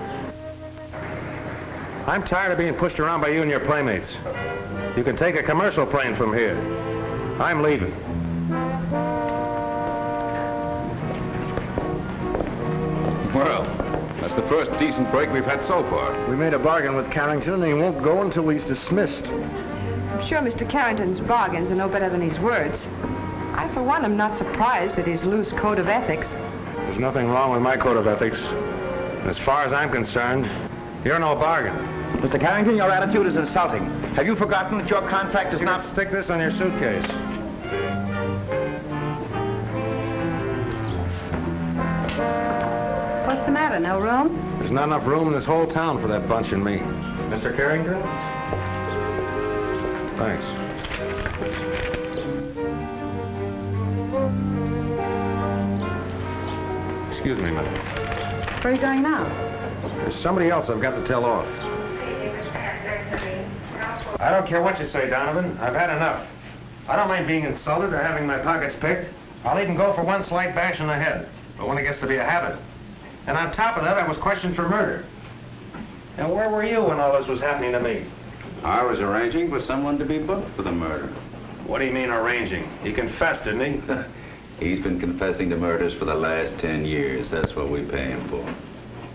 I'm tired of being pushed around by you and your playmates. You can take a commercial plane from here. I'm leaving. Well, that's It's the first decent break we've had so far. We made a bargain with Carrington, and he won't go until he's dismissed. I'm sure Mr. Carrington's bargains are no better than his words. I, for one, am not surprised at his loose code of ethics. There's nothing wrong with my code of ethics. As far as I'm concerned, you're no bargain. Mr. Carrington, your attitude is insulting. Have you forgotten that your contract is You not... can stick this on your suitcase. What's the matter, no room? There's not enough room in this whole town for that bunch and me. Mr. Carrington? Thanks. Excuse me a minute. Where are you going now? There's somebody else I've got to tell off. I don't care what you say, Donovan. I've had enough. I don't mind being insulted or having my pockets picked. I'll even go for one slight bash in the head. But when it gets to be a habit. And on top of that, I was questioned for murder. And where were you when all this was happening to me? I was arranging for someone to be booked for the murder. What do you mean arranging? He confessed, didn't he? He's been confessing to murders for the last 10 years. That's what we pay him for.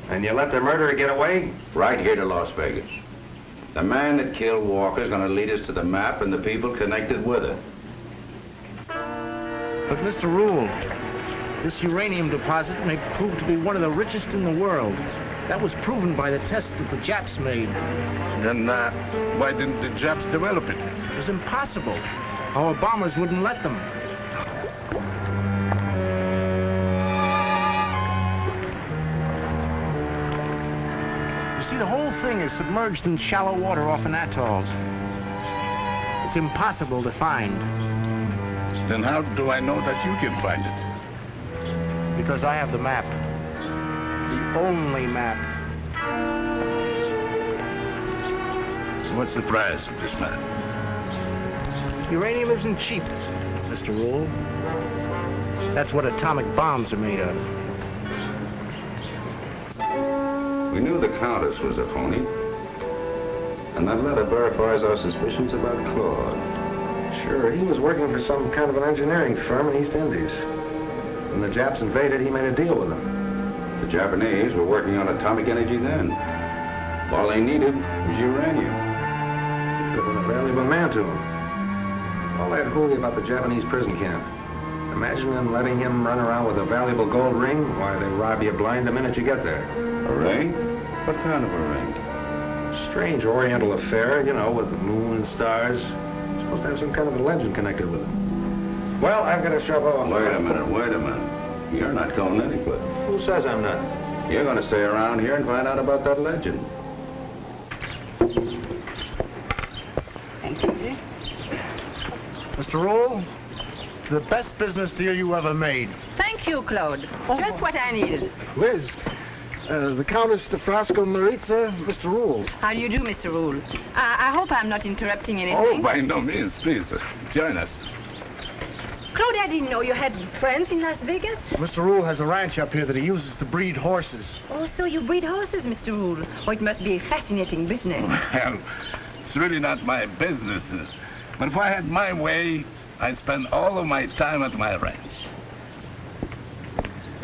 And you let the murderer get away? Right here to Las Vegas. The man that killed Walker's going to lead us to the map and the people connected with it. But, Mr. Rule, this uranium deposit may prove to be one of the richest in the world. That was proven by the tests that the Japs made. Then why didn't the Japs develop it? It was impossible. Our bombers wouldn't let them. You see, the whole thing is submerged in shallow water off an atoll. It's impossible to find. Then how do I know that you can find it? Because I have the map. The only map. What's the price of this map? Uranium isn't cheap, Mr. Rule. That's what atomic bombs are made of. We knew the Countess was a phony. And that letter verifies our suspicions about Claude. Sure, he was working for some kind of an engineering firm in East Indies. When the Japs invaded, he made a deal with them. The Japanese were working on atomic energy then. All they needed was uranium. Could have been a valuable man to him. All that hooey about the Japanese prison camp. Imagine them letting him run around with a valuable gold ring. Why, they rob you blind the minute you get there. A ring? What kind of a ring? Strange oriental affair, you know, with the moon and stars. Supposed to have some kind of a legend connected with it. Well, I've got to shove off. Wait a minute. You're not going anywhere. Who says I'm not? You're going to stay around here and find out about that legend. Thank you, sir. Mr. Rule, the best business deal you ever made. Thank you, Claude. Just what I needed. Liz, the Countess de Frasco Maritza, Mr. Rule. How do you do, Mr. Rule? I hope I'm not interrupting Oh, anything. by no means. Please, join us. Claude, I didn't know you had friends in Las Vegas. Mr. Rule has a ranch up here that he uses to breed horses. Oh, so you breed horses, Mr. Rule. Oh, it must be a fascinating business. Well, it's really not my business. But if I had my way, I'd spend all of my time at my ranch.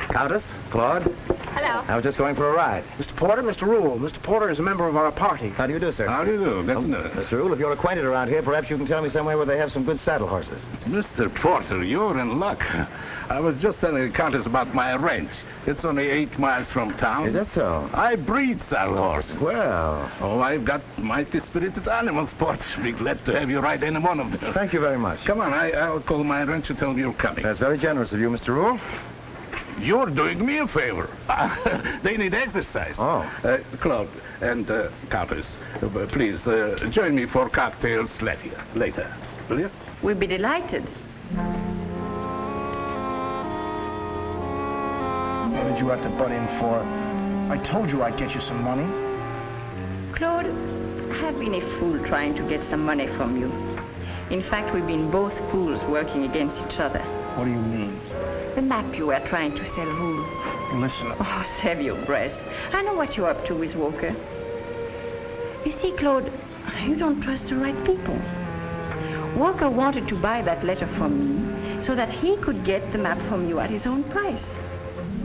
Countess, Claude, Hello. I was just going for a ride. Mr. Porter, Mr. Rule. Mr. Porter is a member of our party. How do you do, sir? How do you do? Good to know. Mr. Rule, if you're acquainted around here, perhaps you can tell me somewhere where they have some good saddle horses. Mr. Porter, you're in luck. I was just telling the Countess about my ranch. It's only 8 miles from town. Is that so? I breed saddle horses. Well. Oh, I've got mighty spirited animals, Porter. Be glad to have you ride any one of them. Thank you very much. Come on, I'll call my ranch and tell them you're coming. That's very generous of you, Mr. Rule. You're doing me a favor. They need exercise. Oh. Claude and Countess, please join me for cocktails later. Will you? We'd be delighted. What did you have to butt in for? I told you I'd get you some money. Claude, I have been a fool trying to get some money from you. In fact, we've been both fools working against each other. What do you mean? The map you were trying to sell, Rule. Listen. Oh, save your breath. I know what you're up to with Walker. You see, Claude, you don't trust the right people. Walker wanted to buy that letter from me so that he could get the map from you at his own price.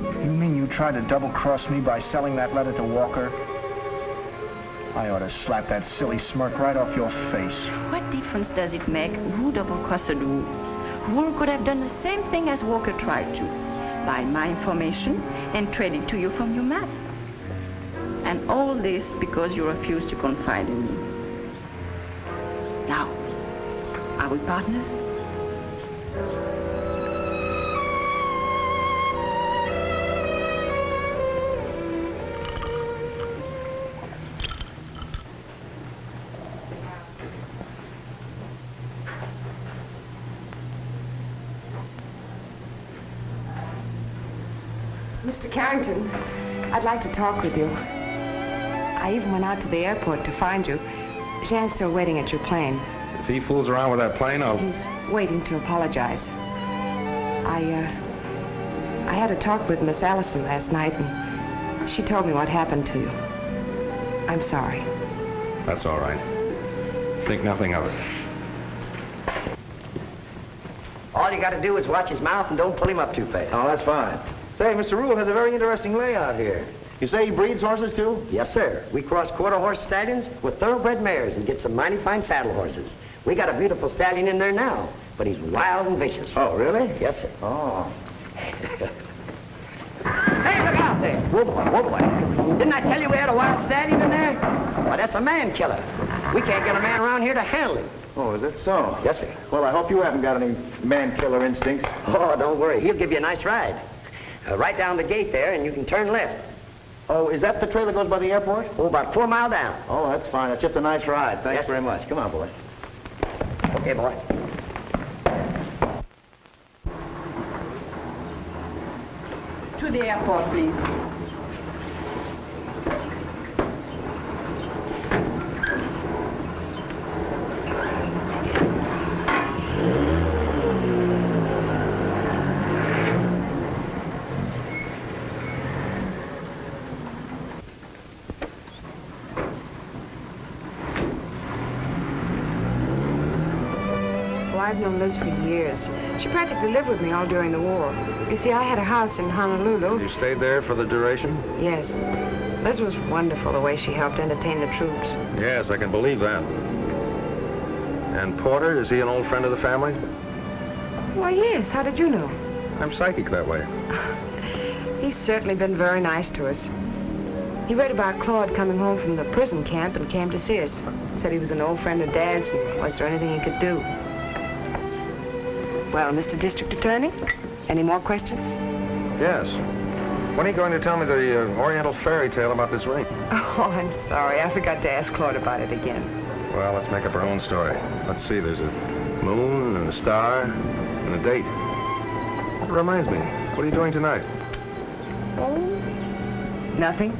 You mean you tried to double-cross me by selling that letter to Walker? I ought to slap that silly smirk right off your face. What difference does it make who double-crossed who? Who could have done the same thing as Walker tried to, buy my information and trade it to you from your map. And all this because you refused to confide in me. Now, are we partners? Mr. Carrington, I'd like to talk with you. I even went out to the airport to find you. Jan's still waiting at your plane. If he fools around with that plane, I'll... He's waiting to apologize. I had a talk with Miss Allison last night, and she told me what happened to you. I'm sorry. That's all right. Think nothing of it. All you got to do is watch his mouth and don't pull him up too fast. Oh, that's fine. Say, Mr. Rule has a very interesting layout here. You say he breeds horses, too? Yes, sir. We cross quarter-horse stallions with thoroughbred mares and get some mighty fine saddle horses. We got a beautiful stallion in there now, but he's wild and vicious. Oh, really? Yes, sir. Oh. Hey, look out there. Whoa, boy, whoa, boy. Didn't I tell you we had a wild stallion in there? Why, that's a man killer. We can't get a man around here to handle him. Oh, is that so? Yes, sir. Well, I hope you haven't got any man-killer instincts. Oh, don't worry. He'll give you a nice ride. Right down the gate there, and you can turn left. Oh, is that the trail that goes by the airport? Oh, about 4 miles down. Oh, that's fine. It's just a nice ride. Thanks Yes, very much. Come on, boy. Okay, boy. To the airport, please. I've known Liz for years. She practically lived with me all during the war. You see, I had a house in Honolulu. You stayed there for the duration? Yes. Liz was wonderful, the way she helped entertain the troops. Yes, I can believe that. And Porter, is he an old friend of the family? Why, yes. How did you know? I'm psychic that way. He's certainly been very nice to us. He read about Claude coming home from the prison camp and came to see us. Said he was an old friend of Dad's and was there anything he could do. Well, Mr. District Attorney, any more questions? Yes. When are you going to tell me the Oriental fairy tale about this ring? Oh, I'm sorry. I forgot to ask Claude about it again. Well, let's make up our own story. Let's see, there's a moon and a star and a date. That reminds me, what are you doing tonight? Oh, nothing.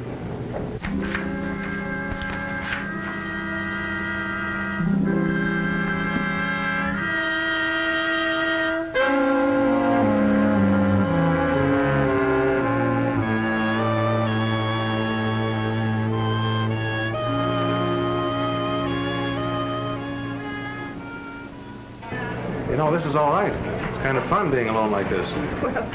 No, this is all right. It's kind of fun being alone like this. Well,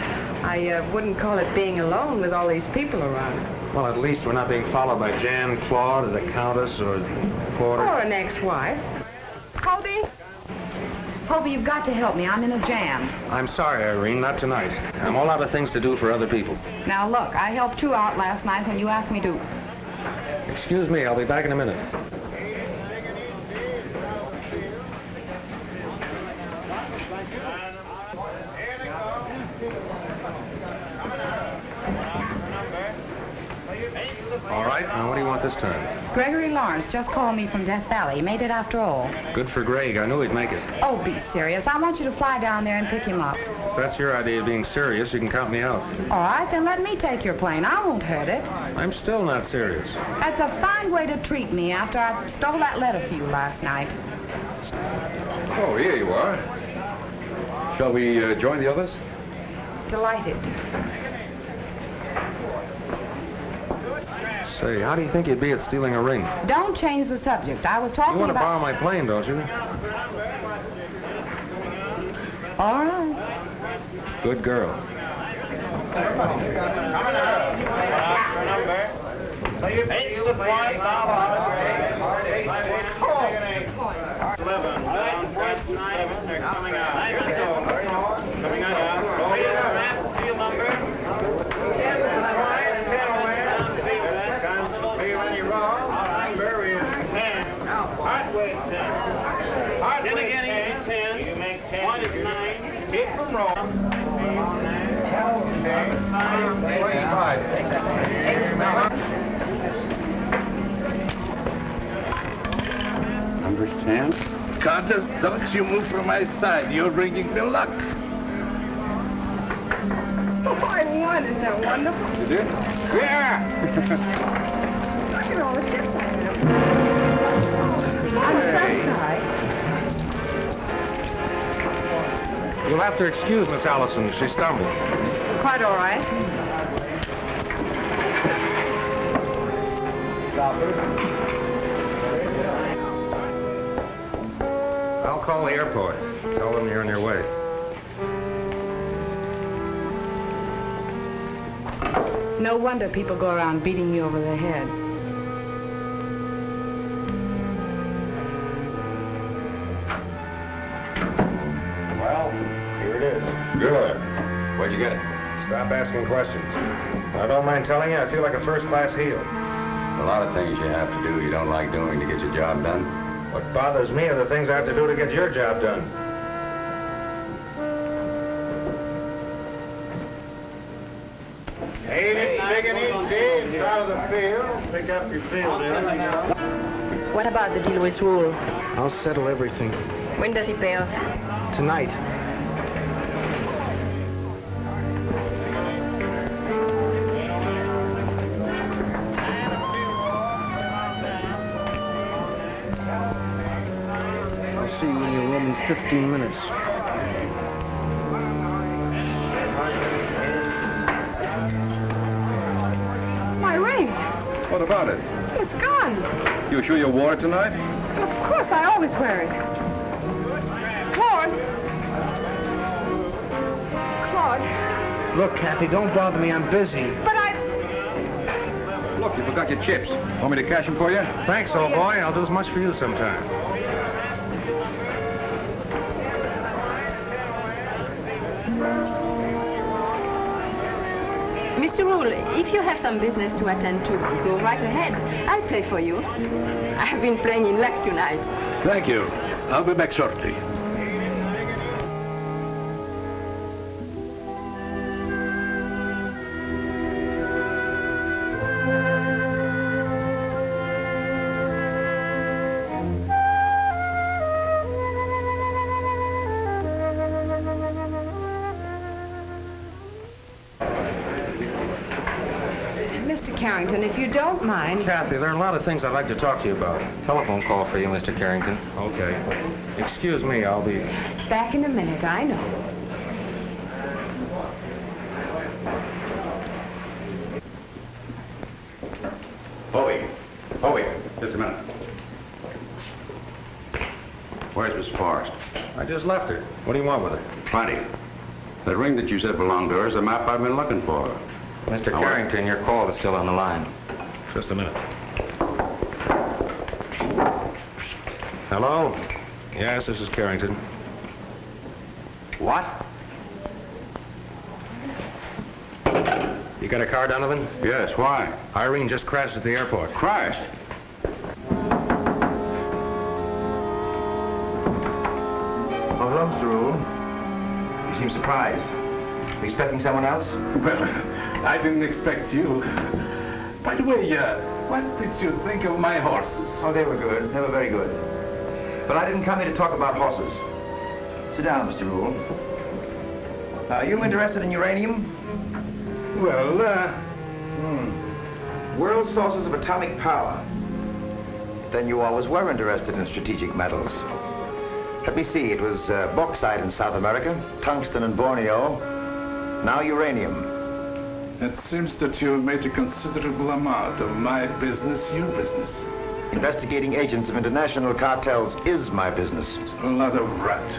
I wouldn't call it being alone with all these people around. Well, at least we're not being followed by Jan, Claude, or the Countess, or Porter. Or an ex-wife. Hobie? Hobie, you've got to help me. I'm in a jam. I'm sorry, Irene, not tonight. I'm all out of things to do for other people. Now, look, I helped you out last night when you asked me to. Excuse me, I'll be back in a minute. All right, now what do you want this time? Gregory Lawrence just called me from Death Valley. He made it after all. Good for Greg. I knew he'd make it. Oh, be serious. I want you to fly down there and pick him up. If that's your idea of being serious, you can count me out. All right, then let me take your plane. I won't hurt it. I'm still not serious. That's a fine way to treat me after I stole that letter for you last night. Oh, here you are. Shall we join the others? Delighted. Say, how do you think you'd be at stealing a ring? Don't change the subject. I was talking You want to about... borrow my plane, don't you? All right. Good girl. Numbers 10. Countess, don't you move from my side. You're bringing me luck. Oh, I won. Isn't that wonderful? You did? Yeah! Look at all the chips I have. I'm so sorry. You'll have to excuse Miss Allison. She stumbled. It's quite all right. I'll call the airport. Tell them you're on your way. No wonder people go around beating you over the head. Well, here it is. Good. Where'd you get it? Stop asking questions. I don't mind telling you, I feel like a first-class heel. A lot of things you have to do you don't like doing to get your job done. What bothers me are the things I have to do to get your job done. Ain't it big and easy? It's out of the field. Pick up your field. What about the deal with Rule? I'll settle everything. When does he pay off? Tonight. I'll see you in your room in 15 minutes. My ring. What about it? It's gone. You sure you wore it tonight? Of course, I always wear it. Claude. Claude. Look, Kathy, don't bother me. I'm busy. But I... Look, you forgot your chips. Want me to cash them for you? Thanks, old boy. I'll do as much for you sometime. Mr. Rule, if you have some business to attend to, go right ahead. I'll play for you. I've been playing in luck tonight. Thank you. I'll be back shortly. Mr. Carrington, if you don't mind... Kathy, there are a lot of things I'd like to talk to you about. Telephone call for you, Mr. Carrington. Okay. Excuse me, I'll be... Back in a minute, I know. Hobie, just a minute. Where's Miss Forrest? I just left her. What do you want with her? Plenty. The ring that you said belonged to her is the map I've been looking for. Mr. Carrington, your call is still on the line. Just a minute. Hello? Yes, this is Carrington. What? You got a car, Donovan? Yes, why? Irene just crashed at the airport. Crashed? Oh, hello, Mr. Rule. You seem surprised. You expecting someone else? Well, I didn't expect you. By the way, what did you think of my horses? Oh, they were good. They were very good. But I didn't come here to talk about horses. Sit down, Mr. Rule. Are you interested in uranium? Well, World sources of atomic power. Then you always were interested in strategic metals. Let me see, it was bauxite in South America, tungsten in Borneo, now uranium. it seems that you've made a considerable amount of my business your business. Investigating agents of international cartels is my business. A lot of rat.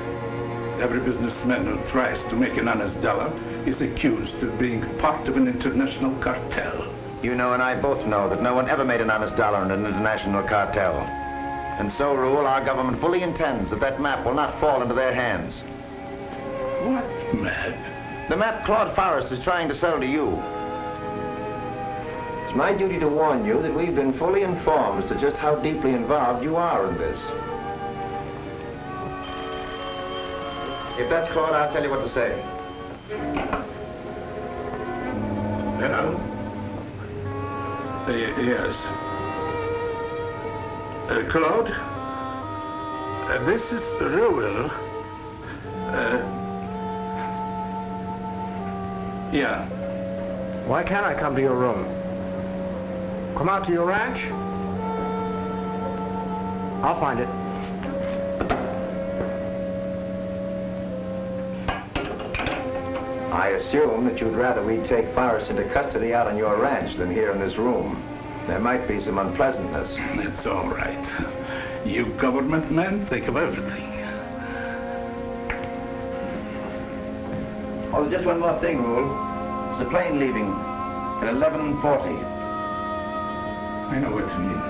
Every businessman who tries to make an honest dollar is accused of being part of an international cartel. You know and I both know that no one ever made an honest dollar in an international cartel. And so, Rule, our government fully intends that that map will not fall into their hands. What map? The map Claude Forrest is trying to sell to you. It's my duty to warn you that we've been fully informed as to just how deeply involved you are in this. If that's Claude, I'll tell you what to say. Hello? Yes. Claude? This is Reuel. Yeah. Why can't I come to your room? Come out to your ranch? I'll find it. I assume that you'd rather we take Forrest into custody out on your ranch than here in this room. There might be some unpleasantness. It's all right. You government men think of everything. Oh, just one more thing, Rule. There's a plane leaving at 11:40. I know what you mean.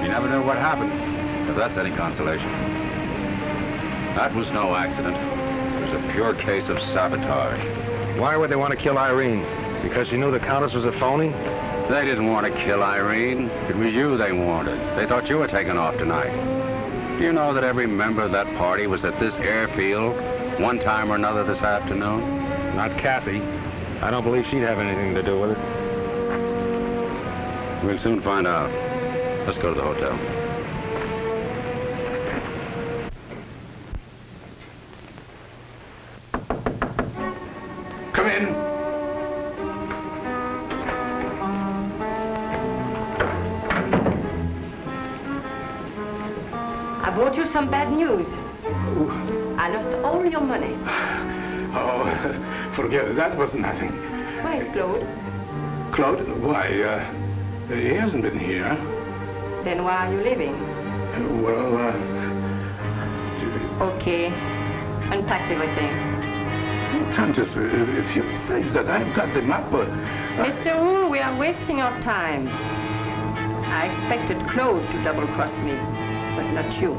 You never knew what happened, if that's any consolation. That was no accident. It was a pure case of sabotage. Why would they want to kill Irene? Because she knew the Countess was a phony? They didn't want to kill Irene. It was you they wanted. They thought you were taking off tonight. Do you know that every member of that party was at this airfield one time or another this afternoon? Not Kathy. I don't believe she'd have anything to do with it. We'll soon find out. Let's go to the hotel. Come in. I brought you some bad news. I lost all your money. Oh, forget it. That was nothing. Where is Claude? Claude? Why, he hasn't been here. Then why are you leaving? Okay. Unpack everything. Countess, if you think that I've got the map... Mr. Wu, we are wasting our time. I expected Claude to double-cross me, but not you.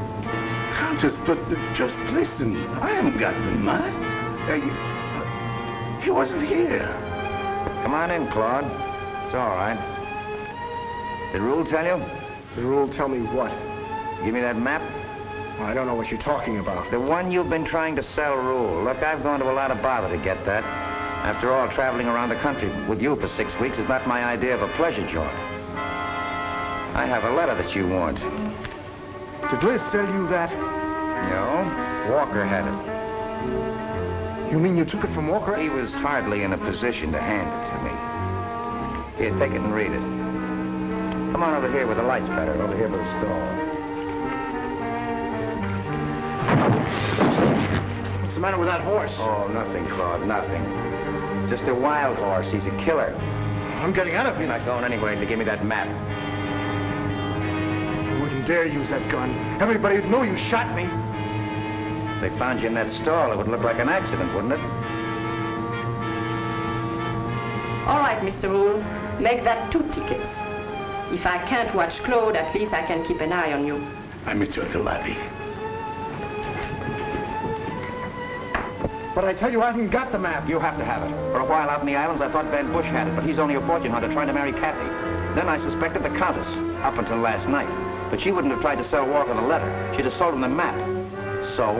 Countess, but just listen. I haven't got the map. He wasn't here. Come on in, Claude. It's all right. Did Rule tell you? Did Rule tell me what? Give me that map. I don't know what you're talking about. The one you've been trying to sell, Rule. Look, I've gone to a lot of bother to get that. After all, traveling around the country with you for 6 weeks is not my idea of a pleasure jaunt. I have a letter that you want. Did Liz sell you that? No, Walker had it. You mean you took it from Walker? He was hardly in a position to hand it to me. Here, take it and read it. Come on over here where the light's better, over here by the stall. What's the matter with that horse? Oh, nothing, Claude, nothing. Just a wild horse. He's a killer. I'm getting out of here. You're not going anywhere to give me that map. I wouldn't dare use that gun. Everybody would know you shot me. If they found you in that stall, it would look like an accident, wouldn't it? All right, Mr. Rule. Make that 2 tickets. If I can't watch Claude, at least I can keep an eye on you. I meet you at the lobby. But I tell you, I haven't got the map. You have to have it. For a while out in the islands, I thought Van Bush had it, but he's only a fortune hunter trying to marry Kathy. Then I suspected the Countess, up until last night. But she wouldn't have tried to sell Walker the letter. She'd have sold him the map. So?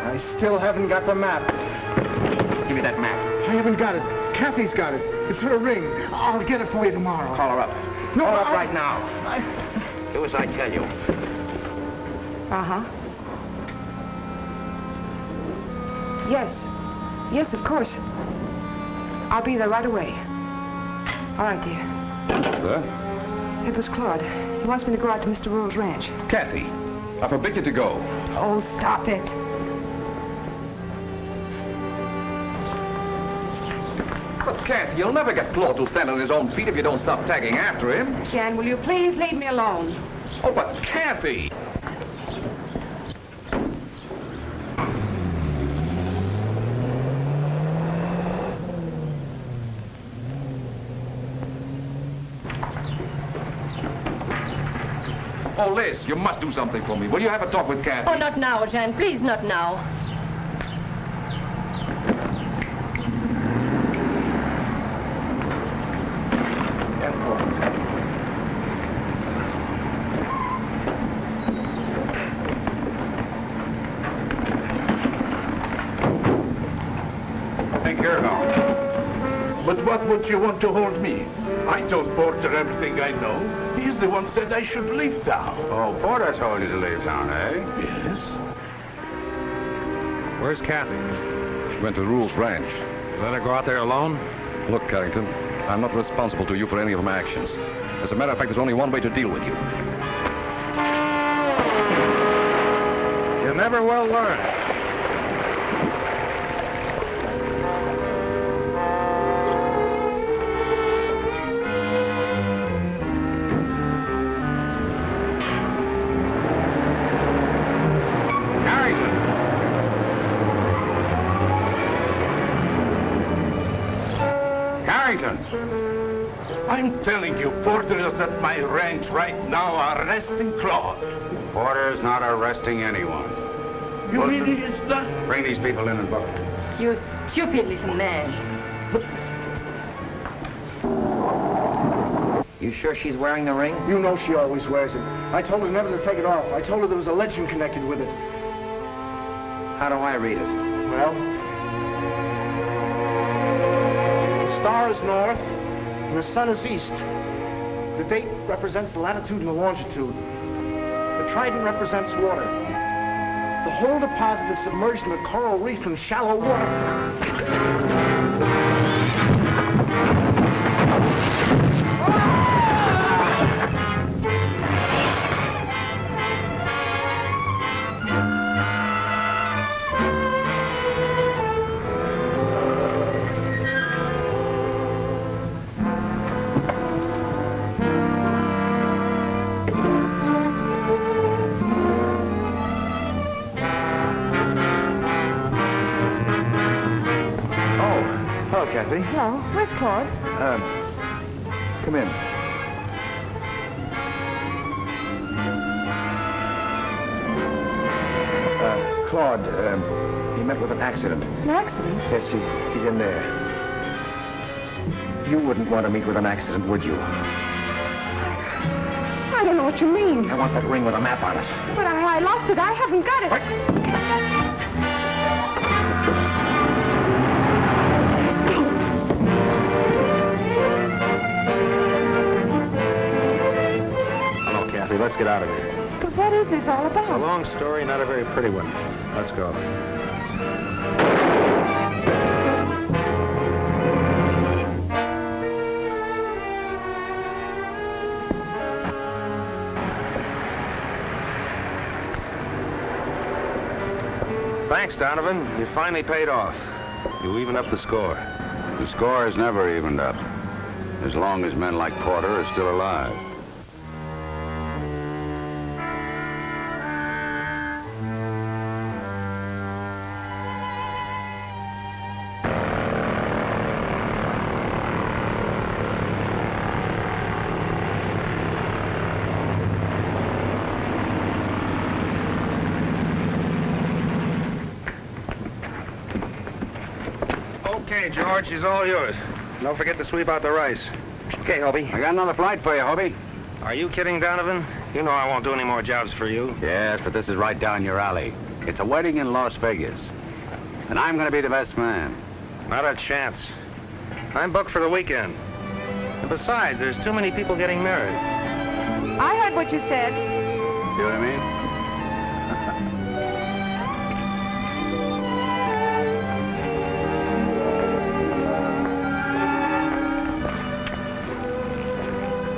I still haven't got the map. Give me that map. I haven't got it. Kathy's got it. It's her ring. I'll get it for you tomorrow. Call her up. No, Call her up right now. Do as I tell you. Uh-huh. Yes. Yes, of course. I'll be there right away. All right, dear. What's that? It was Claude. He wants me to go out to Mr. Rule's ranch. Kathy, I forbid you to go. Oh, stop it. Kathy, you'll never get Claude to stand on his own feet if you don't stop tagging after him. Jan, will you please leave me alone? Oh, but Kathy! Oh, Liz, you must do something for me. Will you have a talk with Kathy? Oh, not now, Jan. Please, not now. Take care now. But what would you want to hold me? I told Porter everything I know. He's the one said I should leave town. Oh, Porter told you to leave town, eh? Yes. Where's Kathy? She went to Rule's ranch. You let her go out there alone? Look, Carrington, I'm not responsible to you for any of my actions. As a matter of fact, there's only one way to deal with you. You never will learn. I'm telling you, Porter is at my ranch right now arresting Claude. Porter's not arresting anyone. You mean he is not? Bring these people in and book them. You stupid little man. You sure she's wearing the ring? You know she always wears it. I told her never to take it off. I told her there was a legend connected with it. How do I read it? Well, the star is north, and the sun is east. The date represents the latitude and the longitude. The trident represents water. The whole deposit is submerged in a coral reef in shallow water. Kathy. Hello. Where's Claude? Come in. Claude, he met with an accident. An accident? Yes, he's in there. You wouldn't want to meet with an accident, would you? I don't know what you mean. I want that ring with a map on it. But I lost it. I haven't got it. Let's get out of here. But what is this all about? It's a long story, not a very pretty one. Let's go. Thanks, Donovan. You finally paid off. You evened up the score. The score is never evened up, as long as men like Porter are still alive. Okay, George, she's all yours. Don't forget to sweep out the rice. Okay, Hobie. I got another flight for you, Hobie. Are you kidding, Donovan? You know I won't do any more jobs for you. Yes, but this is right down your alley. It's a wedding in Las Vegas. And I'm going to be the best man. Not a chance. I'm booked for the weekend. And besides, there's too many people getting married. I heard what you said. See what I mean?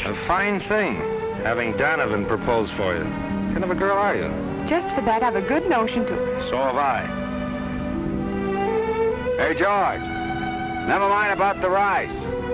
A fine thing, having Donovan propose for you. What kind of a girl are you? Just for that, I've a good notion to. So have I. Hey, George. Never mind about the rise.